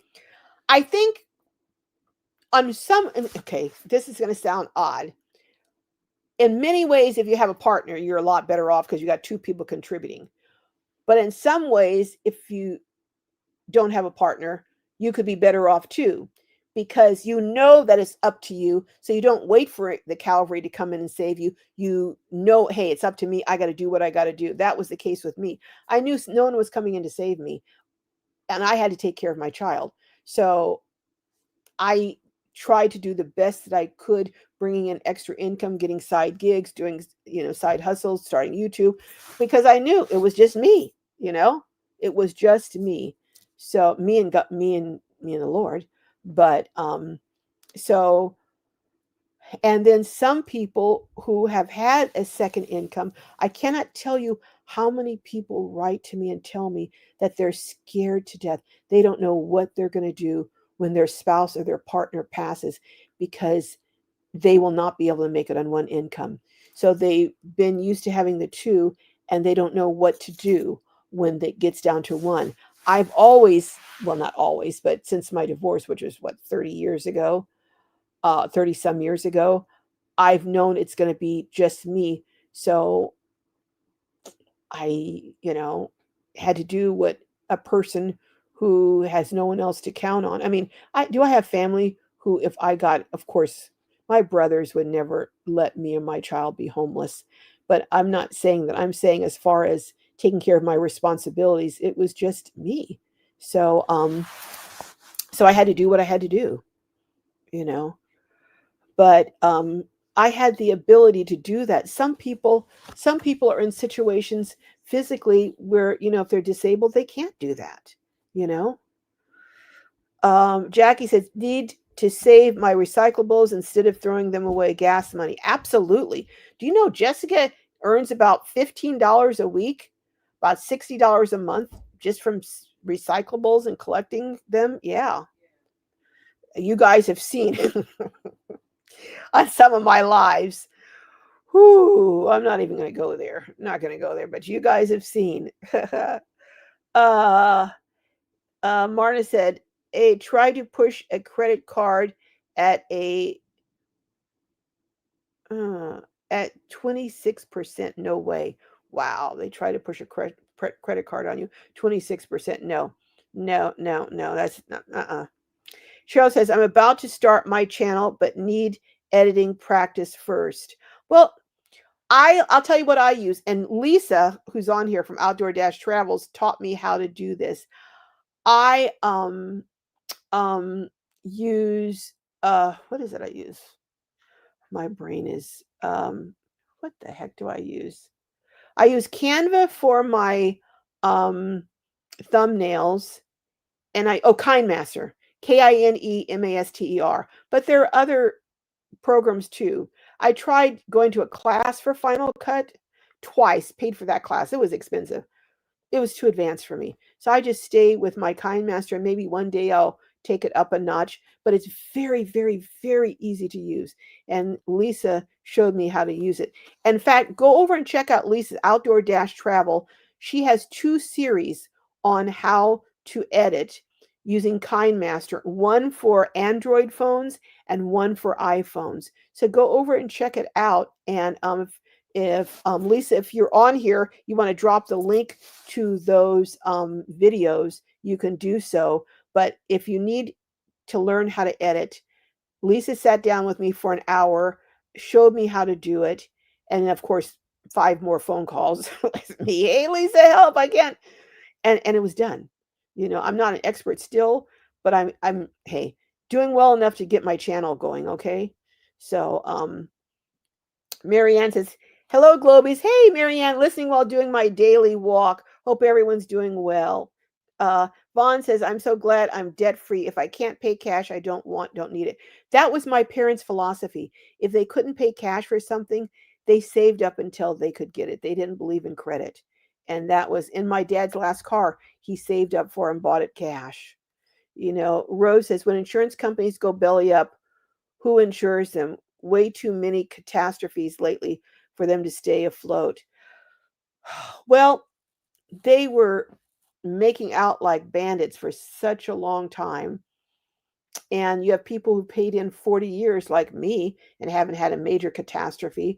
I think okay, this is going to sound odd. In many ways, if you have a partner, you're a lot better off because you got 2 people contributing. But in some ways, if you don't have a partner, you could be better off too, because you know that it's up to you. So you don't wait for the cavalry to come in and save you. You know, hey, it's up to me. I got to do what I got to do. That was the case with me. I knew no one was coming in to save me, and I had to take care of my child. So I tried to do the best that I could, bringing in extra income, getting side gigs, doing, side hustles, starting YouTube, because I knew it was just me, it was just me. So me and the Lord. But so, and then some people who have had a second income, I cannot tell you how many people write to me and tell me that they're scared to death. They don't know what they're going to do when their spouse or their partner passes, because they will not be able to make it on one income. So they've been used to having the 2, and they don't know what to do when it gets down to 1. I've always, well, not always, but since my divorce, which was 30 years ago, 30 some years ago, I've known it's going to be just me. So I, had to do what a person who has no one else to count on. I mean, I have family who, if I got, of course, my brothers would never let me and my child be homeless. But I'm not saying that. I'm saying as far as taking care of my responsibilities, it was just me. So, so I had to do what I had to do, But I had the ability to do that. Some people are in situations physically where, if they're disabled, they can't do that, Jackie says, need to save my recyclables instead of throwing them away. Gas money. Absolutely. Do you know Jessica earns about $15 a week, about $60 a month just from recyclables and collecting them? Yeah. You guys have seen on some of my lives. Whoo, I'm not even going to go there. I'm not going to go there, but you guys have seen. Marna said, try to push a credit card at at 26%. No way. Wow. They try to push a credit card on you. 26%. No. That's not, Cheryl says, I'm about to start my channel, but need editing practice first. Well, I'll tell you what I use, and Lisa, who's on here from Outdoor Dash Travels, taught me how to do this. I um use what is it I use? My brain is what the heck do I use? I use Canva for my um thumbnails, and KineMaster, KineMaster. But there are other programs too. I tried going to a class for Final Cut twice, paid for that class. It was expensive. It was too advanced for me. So I just stay with my KineMaster, and maybe one day I'll take it up a notch, but it's very, very, very easy to use. And Lisa showed me how to use it. In fact, go over and check out Lisa's Outdoor Dash Travel. She has 2 series on how to edit using KineMaster, one for Android phones and one for iPhones. So go over and check it out. And if Lisa, if you're on here, you want to drop the link to those videos, you can do so. But if you need to learn how to edit, Lisa sat down with me for an hour, showed me how to do it, and of course, 5 more phone calls with me. Hey, Lisa, help! I can't. And it was done. I'm not an expert still, but I'm hey, doing well enough to get my channel going. Okay, so Marianne says, hello, Globies. Hey, Marianne, listening while doing my daily walk. Hope everyone's doing well. Vaughn says, I'm so glad I'm debt free. If I can't pay cash, I don't need it. That was my parents' philosophy. If they couldn't pay cash for something, they saved up until they could get it. They didn't believe in credit. And that was in my dad's last car. He saved up for and bought it cash. Rose says, when insurance companies go belly up, who insures them? Way too many catastrophes lately for them to stay afloat. Well, they were making out like bandits for such a long time. And you have people who paid in 40 years like me and haven't had a major catastrophe.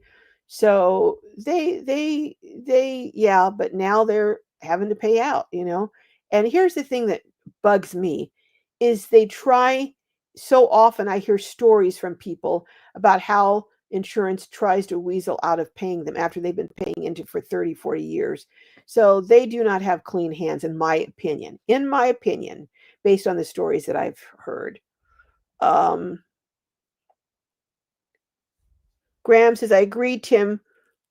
So yeah, but now they're having to pay out. And here's the thing that bugs me is they try so often. I hear stories from people about how insurance tries to weasel out of paying them after they've been paying into for 30, 40 years. So they do not have clean hands, in my opinion, based on the stories that I've heard. Graham says, I agree, Tim.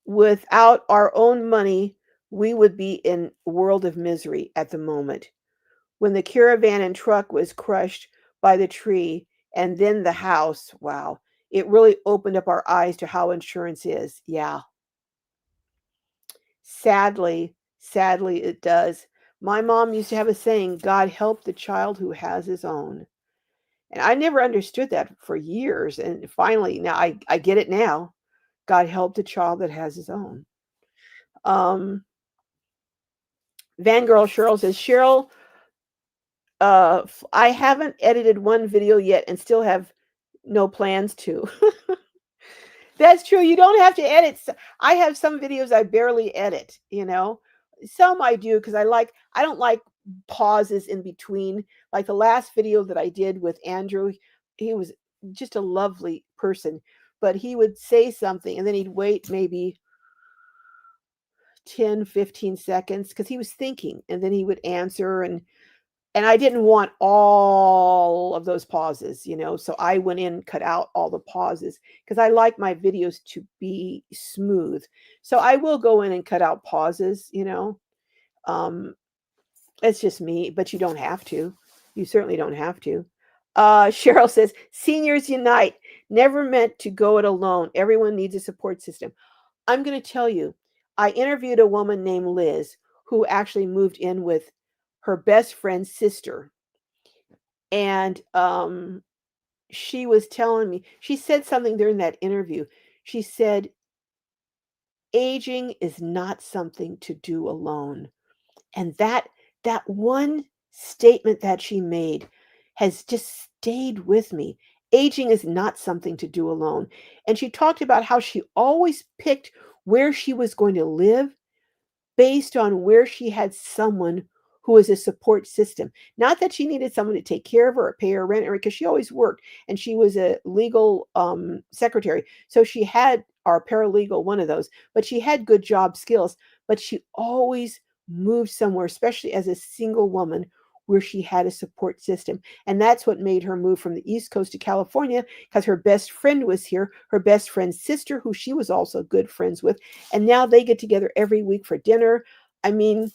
Without our own money, we would be in a world of misery at the moment. When the caravan and truck was crushed by the tree and then the house, wow, it really opened up our eyes to how insurance is. Yeah. Sadly, it does. My mom used to have a saying, God help the child who has his own. And I never understood that for years. And finally, now I get it now. God help the child that has his own. Vangirl Cheryl says, Cheryl, I haven't edited one video yet and still have no plans to. That's true. You don't have to edit. I have some videos I barely edit, Some I do because I don't like pauses in between. Like the last video that I did with Andrew, he was just a lovely person, but he would say something and then he'd wait maybe 10, 15 seconds because he was thinking, and then he would answer, and I didn't want all of those pauses, so I went in, cut out all the pauses because I like my videos to be smooth. So I will go in and cut out pauses, it's just me, but you don't have to. You certainly don't have to. Cheryl says, seniors unite. Never meant to go it alone. Everyone needs a support system. I'm going to tell you, I interviewed a woman named Liz who actually moved in with her best friend's sister. And she was telling me, she said something during that interview. She said, aging is not something to do alone. And that one statement that she made has just stayed with me. Aging is not something to do alone. And she talked about how she always picked where she was going to live based on where she had someone who was a support system. Not that she needed someone to take care of her or pay her rent, because she always worked and she was a legal secretary. So she had or paralegal, one of those, but she had good job skills, but she always moved somewhere, especially as a single woman, where she had a support system. And that's what made her move from the East Coast to California, because her best friend was here, her best friend's sister, who she was also good friends with. And now they get together every week for dinner. I mean,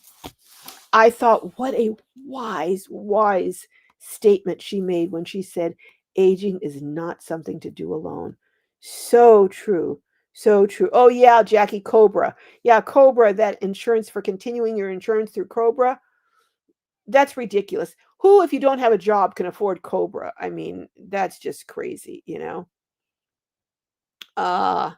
I thought, what a wise, wise statement she made when she said, aging is not something to do alone. So true. So true. Oh, yeah, Jackie, Cobra. Yeah, Cobra, that insurance for continuing your insurance through Cobra. That's ridiculous. Who, if you don't have a job, can afford Cobra? I mean, that's just crazy, you know? Uh,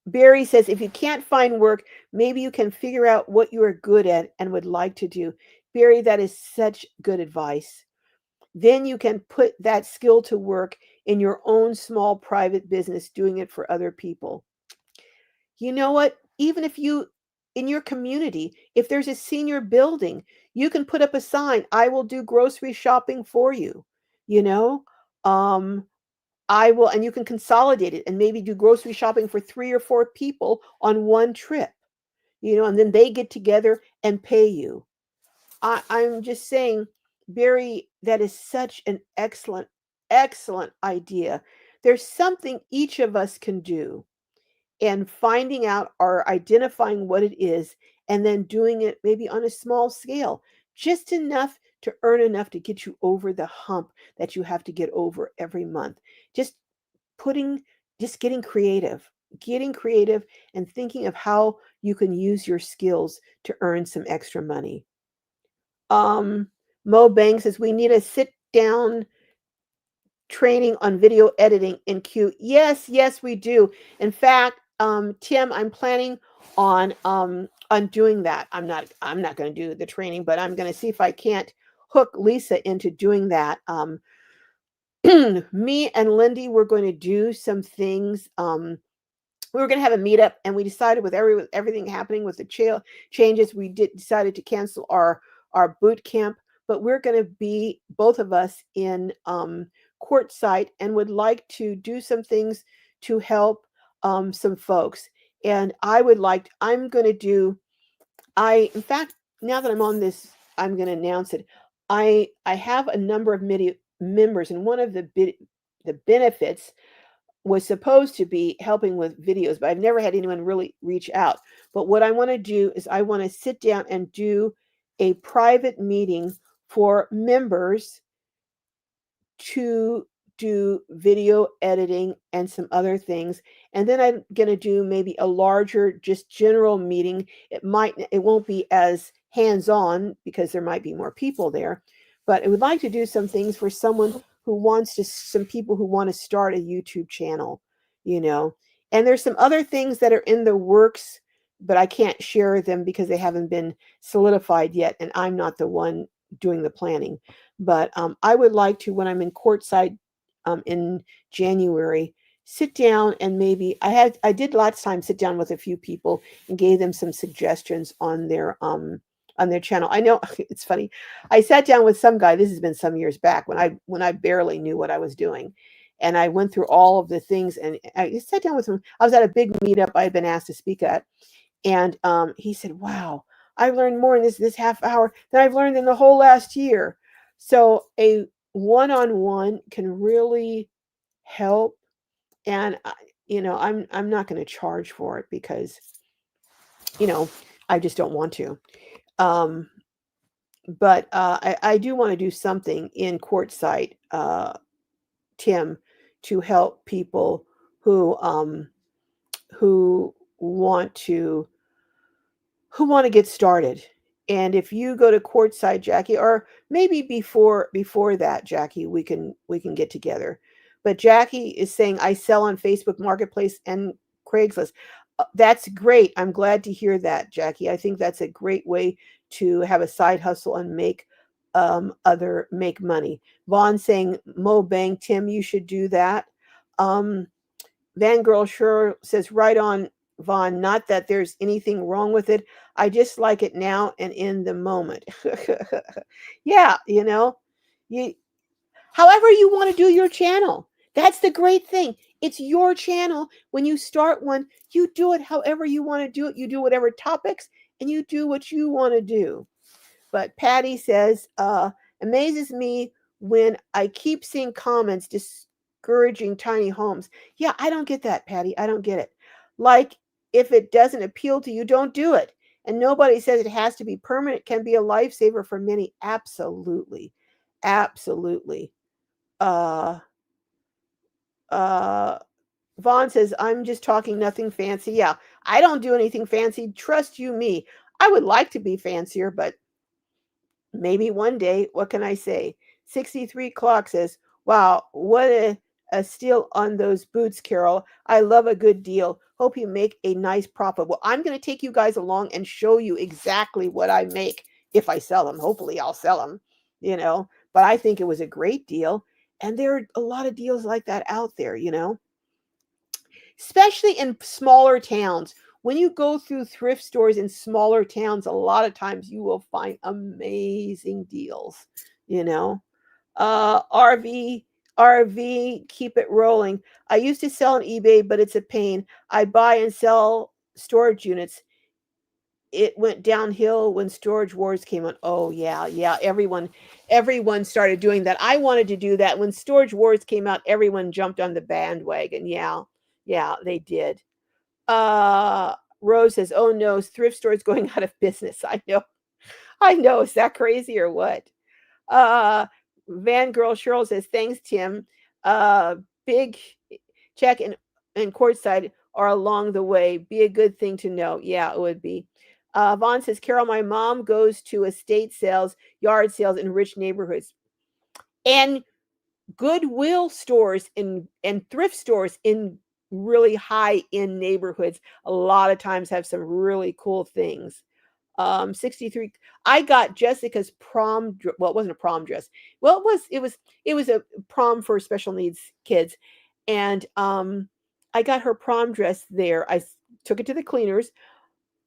Barry says, if you can't find work, maybe you can figure out what you are good at and would like to do. Barry, that is such good advice. Then you can put that skill to work in your own small private business, doing it for other people. You know what? Even if you, in your community, if there's a senior building, you can put up a sign, I will do grocery shopping for you. You know, um, I will, and you can consolidate it and maybe do grocery shopping for 3 or 4 people on one trip, you know, and then they get together and pay you. I'm just saying, Barry, that is such an excellent, excellent idea. There's something each of us can do, and finding out or identifying what it is, and then doing it maybe on a small scale, just enough to earn enough to get you over the hump that you have to get over every month. Just putting just getting creative and thinking of how you can use your skills to earn some extra money. um Mo Bang says we need a sit down training on video editing in Q. Yes, yes, we do. In fact, Tim, I'm planning on doing that. I'm not going to do the training, but I'm going to see if I can't hook Lisa into doing that. Me and Lindy were going to do some things. We were going to have a meetup, and we decided with everything happening with the changes, we decided to cancel our boot camp. But we're going to be both of us in Quartzsite, and would like to do some things to help some folks. And I'm going to do. In fact, now that I'm on this, I'm going to announce it. I have a number of members, and one of the benefits was supposed to be helping with videos, but I've never had anyone really reach out. But what I want to do is I want to sit down and do a private meeting for members to do video editing and some other things. And then I'm going to do maybe a larger, just general meeting. It won't be as hands-on because there might be more people there, but I would like to do some things for some people who want to start a YouTube channel, you know. And there's some other things that are in the works, but I can't share them because they haven't been solidified yet, and I'm not the one doing the planning. But I would like to, when I'm in Quartzsite in January, sit down and maybe I did last time sit down with a few people and gave them some suggestions on their channel. I know it's funny. I sat down with some guy. This has been some years back when I barely knew what I was doing, and I went through all of the things. And I sat down with him. I was at a big meetup I had been asked to speak at, and he said, "Wow, I've learned more in this half hour than I've learned in the whole last year." So a one-on-one can really help. And I'm not going to charge for it because you know I just don't want to. Um, but I do want to do something in Quartzsite, Tim, to help people who who want to who want to get started. And if you go to Quartzsite, Jackie, or maybe before that, Jackie, we can get together. But Jackie is saying I sell on Facebook Marketplace and Craigslist. That's great. I'm glad to hear that, Jackie. I think that's a great way to have a side hustle and make money. Vaughn saying Mo Bang, Tim, you should do that. Um, Van Girl sure says, right on, Vaughn. Not that there's anything wrong with it. I just like it now and in the moment. Yeah, you however you want to do your channel. That's the great thing. It's your channel. When you start one, you do it however you want to do it. You do whatever topics and you do what you want to do. But Patty says, amazes me when I keep seeing comments discouraging tiny homes. Yeah, I don't get that, Patty. I don't get it. Like, if it doesn't appeal to you, don't do it. And nobody says it has to be permanent. It can be a lifesaver for many. Absolutely. Absolutely. Uh, uh, Vaughn says, I'm just talking nothing fancy. Yeah, I don't do anything fancy. Trust you me. I would like to be fancier, but maybe one day. What can I say? 63 Clock says, wow, what a steal on those boots, Carol. I love a good deal. Hope you make a nice profit. Well, I'm going to take you guys along and show you exactly what I make if I sell them. Hopefully, I'll sell them, you know. But I think it was a great deal. And there are a lot of deals like that out there, you know, especially in smaller towns. When you go through thrift stores in smaller towns, a lot of times you will find amazing deals, you know. RV, keep it rolling. I used to sell on eBay, but it's a pain. I buy and sell storage units. It went downhill when storage wars came on. Oh yeah, yeah. Everyone started doing that. I wanted to do that when storage wars came out. Everyone jumped on the bandwagon. Yeah, yeah, they did. Rose says, "Oh no, thrift stores going out of business." I know, I know. Is that crazy or what? Uh, Van Girl Cheryl says, "Thanks, Tim. Big check and courtside are along the way. Be a good thing to know." Yeah, it would be. Vaughn says, "Carol, my mom goes to estate sales, yard sales in rich neighborhoods, and Goodwill stores and thrift stores in really high end neighborhoods. A lot of times have some really cool things." 63, I got Jessica's well, it wasn't a prom dress. Well, it was a prom for special needs kids. And I got her prom dress there. Took it to the cleaners,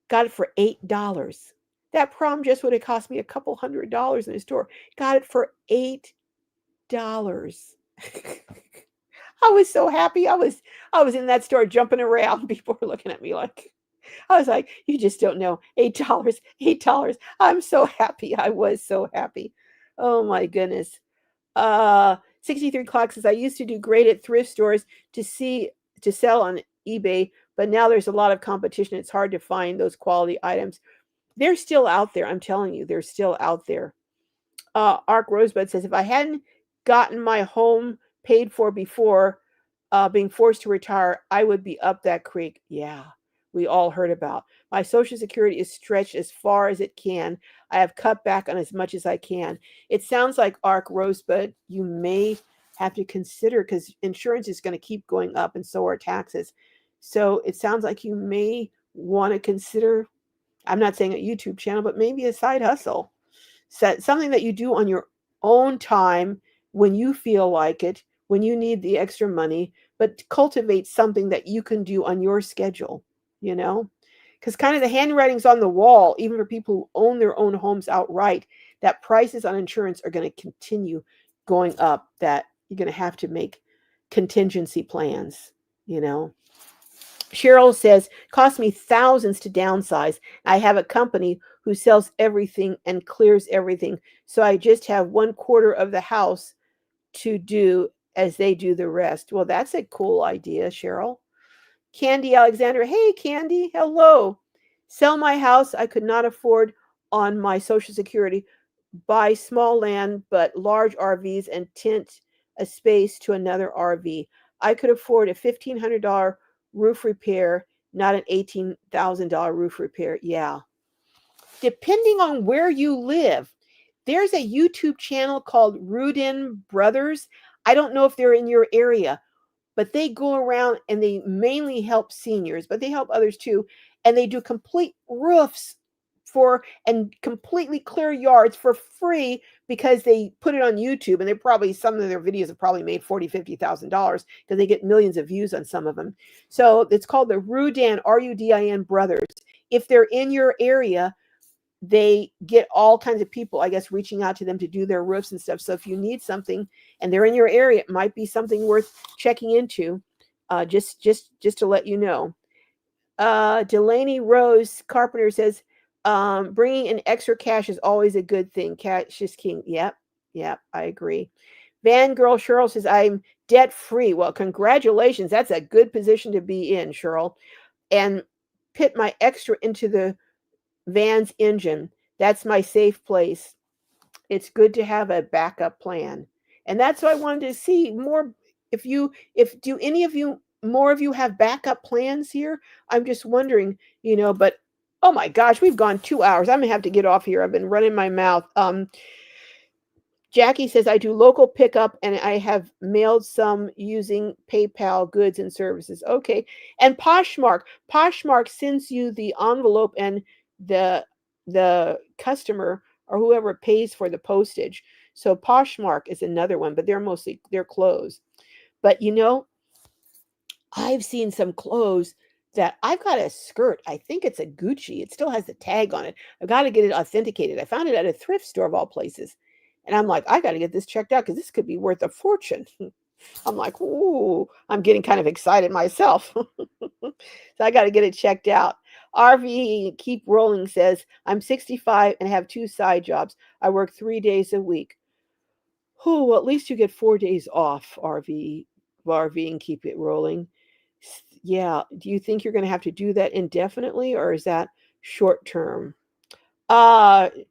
got it for $8. That prom dress would have cost me a couple $100 in a store. Got it for $8. I was so happy. I was in that store jumping around. People were looking at me like, I was like, you just don't know. $8, $8. I'm so happy. I was so happy. Oh my goodness. 63 Clock says, I used to do great at thrift stores to sell on eBay, but now there's a lot of competition. It's hard to find those quality items. They're still out there. I'm telling you, they're still out there. Ark Rosebud says, if I hadn't gotten my home paid for before being forced to retire, I would be up that creek. Yeah, we all heard about. My Social Security is stretched as far as it can. I have cut back on as much as I can. It sounds like, Ark Rosebud, you may have to consider, because insurance is going to keep going up and so are taxes. So it sounds like you may want to consider, I'm not saying a YouTube channel, but maybe a side hustle. Something that you do on your own time when you feel like it, when you need the extra money, but cultivate something that you can do on your schedule, you know? Because kind of the handwriting's on the wall, even for people who own their own homes outright, that prices on insurance are going to continue going up, that you're going to have to make contingency plans, you know? Cheryl says, cost me thousands to downsize. I have a company who sells everything and clears everything. So I just have 1/4 of the house to do as they do the rest. Well, that's a cool idea, Cheryl. Candy Alexander. Hey, Candy. Hello. Sell my house I could not afford on my Social Security. Buy small land, but large RVs and tint a space to another RV. I could afford a $1,500 roof repair, not an $18,000 roof repair. Yeah. Depending on where you live, there's a YouTube channel called Rudin Brothers. I don't know if they're in your area, but they go around and they mainly help seniors, but they help others too. And they do complete roofs and completely clear yards for free, because they put it on YouTube, and they probably, some of their videos have probably made $40,000-$50,000 because they get millions of views on some of them. So it's called the Rudin, Rudin Brothers. If they're in your area, they get all kinds of people, I guess, reaching out to them to do their roofs and stuff. So if you need something and they're in your area, it might be something worth checking into. Just to let you know. Delaney Rose Carpenter says, bringing in extra cash is always a good thing. Cash is king. Yep, I agree. Van Girl Cheryl says, I'm debt free. Well, congratulations. That's a good position to be in, Cheryl. And put my extra into the van's engine. That's my safe place. It's good to have a backup plan. And that's what I wanted to see more. If do any of you, more of you have backup plans here? I'm just wondering, but oh my gosh, we've gone 2 hours. I'm gonna have to get off here. I've been running my mouth. Jackie says, I do local pickup and I have mailed some using PayPal goods and services. Okay. And Poshmark sends you the envelope and the customer or whoever pays for the postage. So Poshmark is another one, but they're clothes. But I've seen some clothes that I've got a skirt. I think it's a Gucci. It still has the tag on it. I've got to get it authenticated. I found it at a thrift store of all places. And I'm like, I got to get this checked out because this could be worth a fortune. I'm like, ooh, I'm getting kind of excited myself. So I got to get it checked out. RV Keep Rolling says, I'm 65 and have 2 side jobs. I work 3 days a week. Oh, well, at least you get 4 days off, RV and Keep It Rolling. Yeah. Do you think you're going to have to do that indefinitely or is that short term?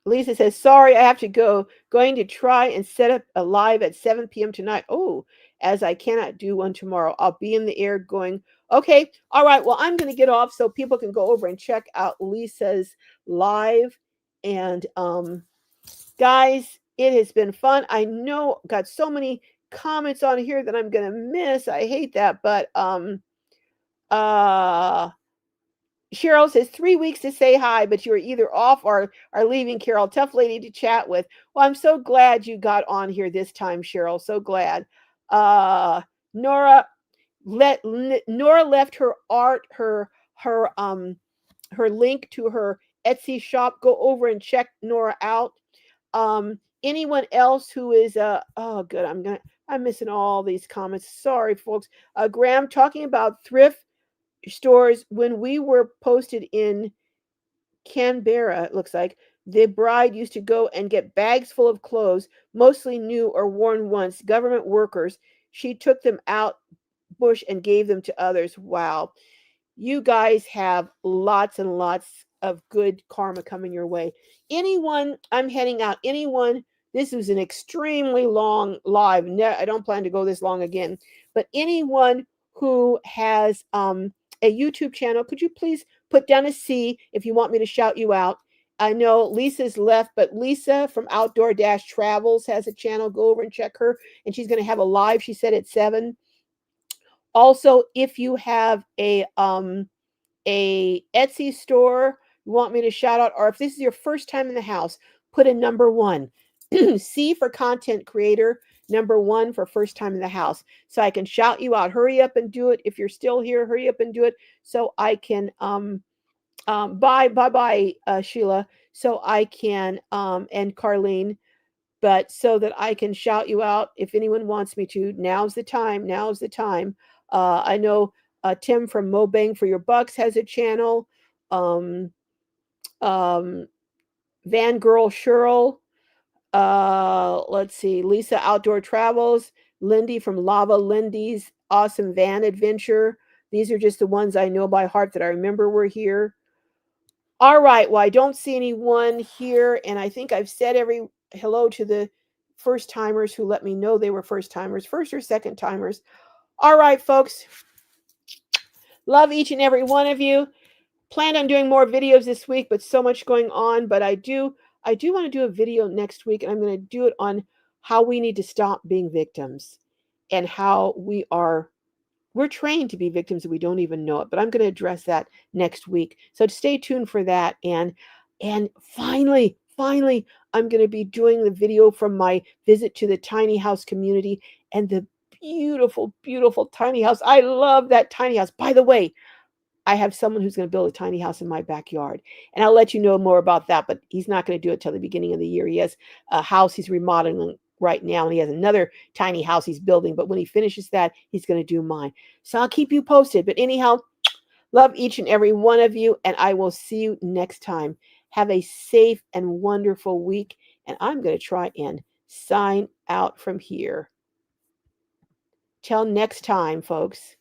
Lisa says, sorry, I have to go. Going to try and set up a live at 7 p.m. tonight. Oh, as I cannot do one tomorrow. I'll be in the air going, okay, all right, well, I'm going to get off so people can go over and check out Lisa's live. And guys, it has been fun. I know got so many comments on here that I'm going to miss. I hate that, but Cheryl says 3 weeks to say hi, but you are either off or are leaving, Carol. Tough lady to chat with. Well, I'm so glad you got on here this time, Cheryl. So glad. Nora left her art, her link to her Etsy shop. Go over and check Nora out. Anyone else who is oh good, I'm missing all these comments. Sorry, folks. Graham talking about thrift stores. When we were posted in Canberra, it looks like the bride used to go and get bags full of clothes, mostly new or worn once, government workers. She took them out bush and gave them to others. Wow. You guys have lots and lots of good karma coming your way. Anyone, I'm heading out. Anyone, this was an extremely long live. I don't plan to go this long again. But anyone who has a YouTube channel, could you please put down a C if you want me to shout you out? I know Lisa's left, but Lisa from Outdoor Travels has a channel. Go over and check her. And she's going to have a live, she said, at 7. Also, if you have a Etsy store you want me to shout out, or if this is your first time in the house, put a number 1. C for content creator, number 1 for first time in the house. So I can shout you out. Hurry up and do it. If you're still here, hurry up and do it so I can bye Sheila. So I can and Carlene, but so that I can shout you out if anyone wants me to. Now's the time. I know Tim from Mo Bang for Your Bucks has a channel. Van Girl Cheryl. Let's see. Lisa Outdoor Travels. Lindy from Lava Lindy's Awesome Van Adventure. These are just the ones I know by heart that I remember were here. All right. Well, I don't see anyone here, and I think I've said every hello to the first timers who let me know they were first timers, first or second timers. All right, folks. Love each and every one of you. Planned on doing more videos this week, but so much going on. But I do want to do a video next week, and I'm going to do it on how we need to stop being victims and how we're trained to be victims and we don't even know it. But I'm going to address that next week. So stay tuned for that. And finally, I'm going to be doing the video from my visit to the tiny house community and the beautiful, beautiful tiny house. I love that tiny house. By the way, I have someone who's going to build a tiny house in my backyard, and I'll let you know more about that, but he's not going to do it till the beginning of the year. He has a house he's remodeling right now. And he has another tiny house he's building. But when he finishes that, he's going to do mine. So I'll keep you posted. But anyhow, love each and every one of you. And I will see you next time. Have a safe and wonderful week. And I'm going to try and sign out from here. Till next time, folks.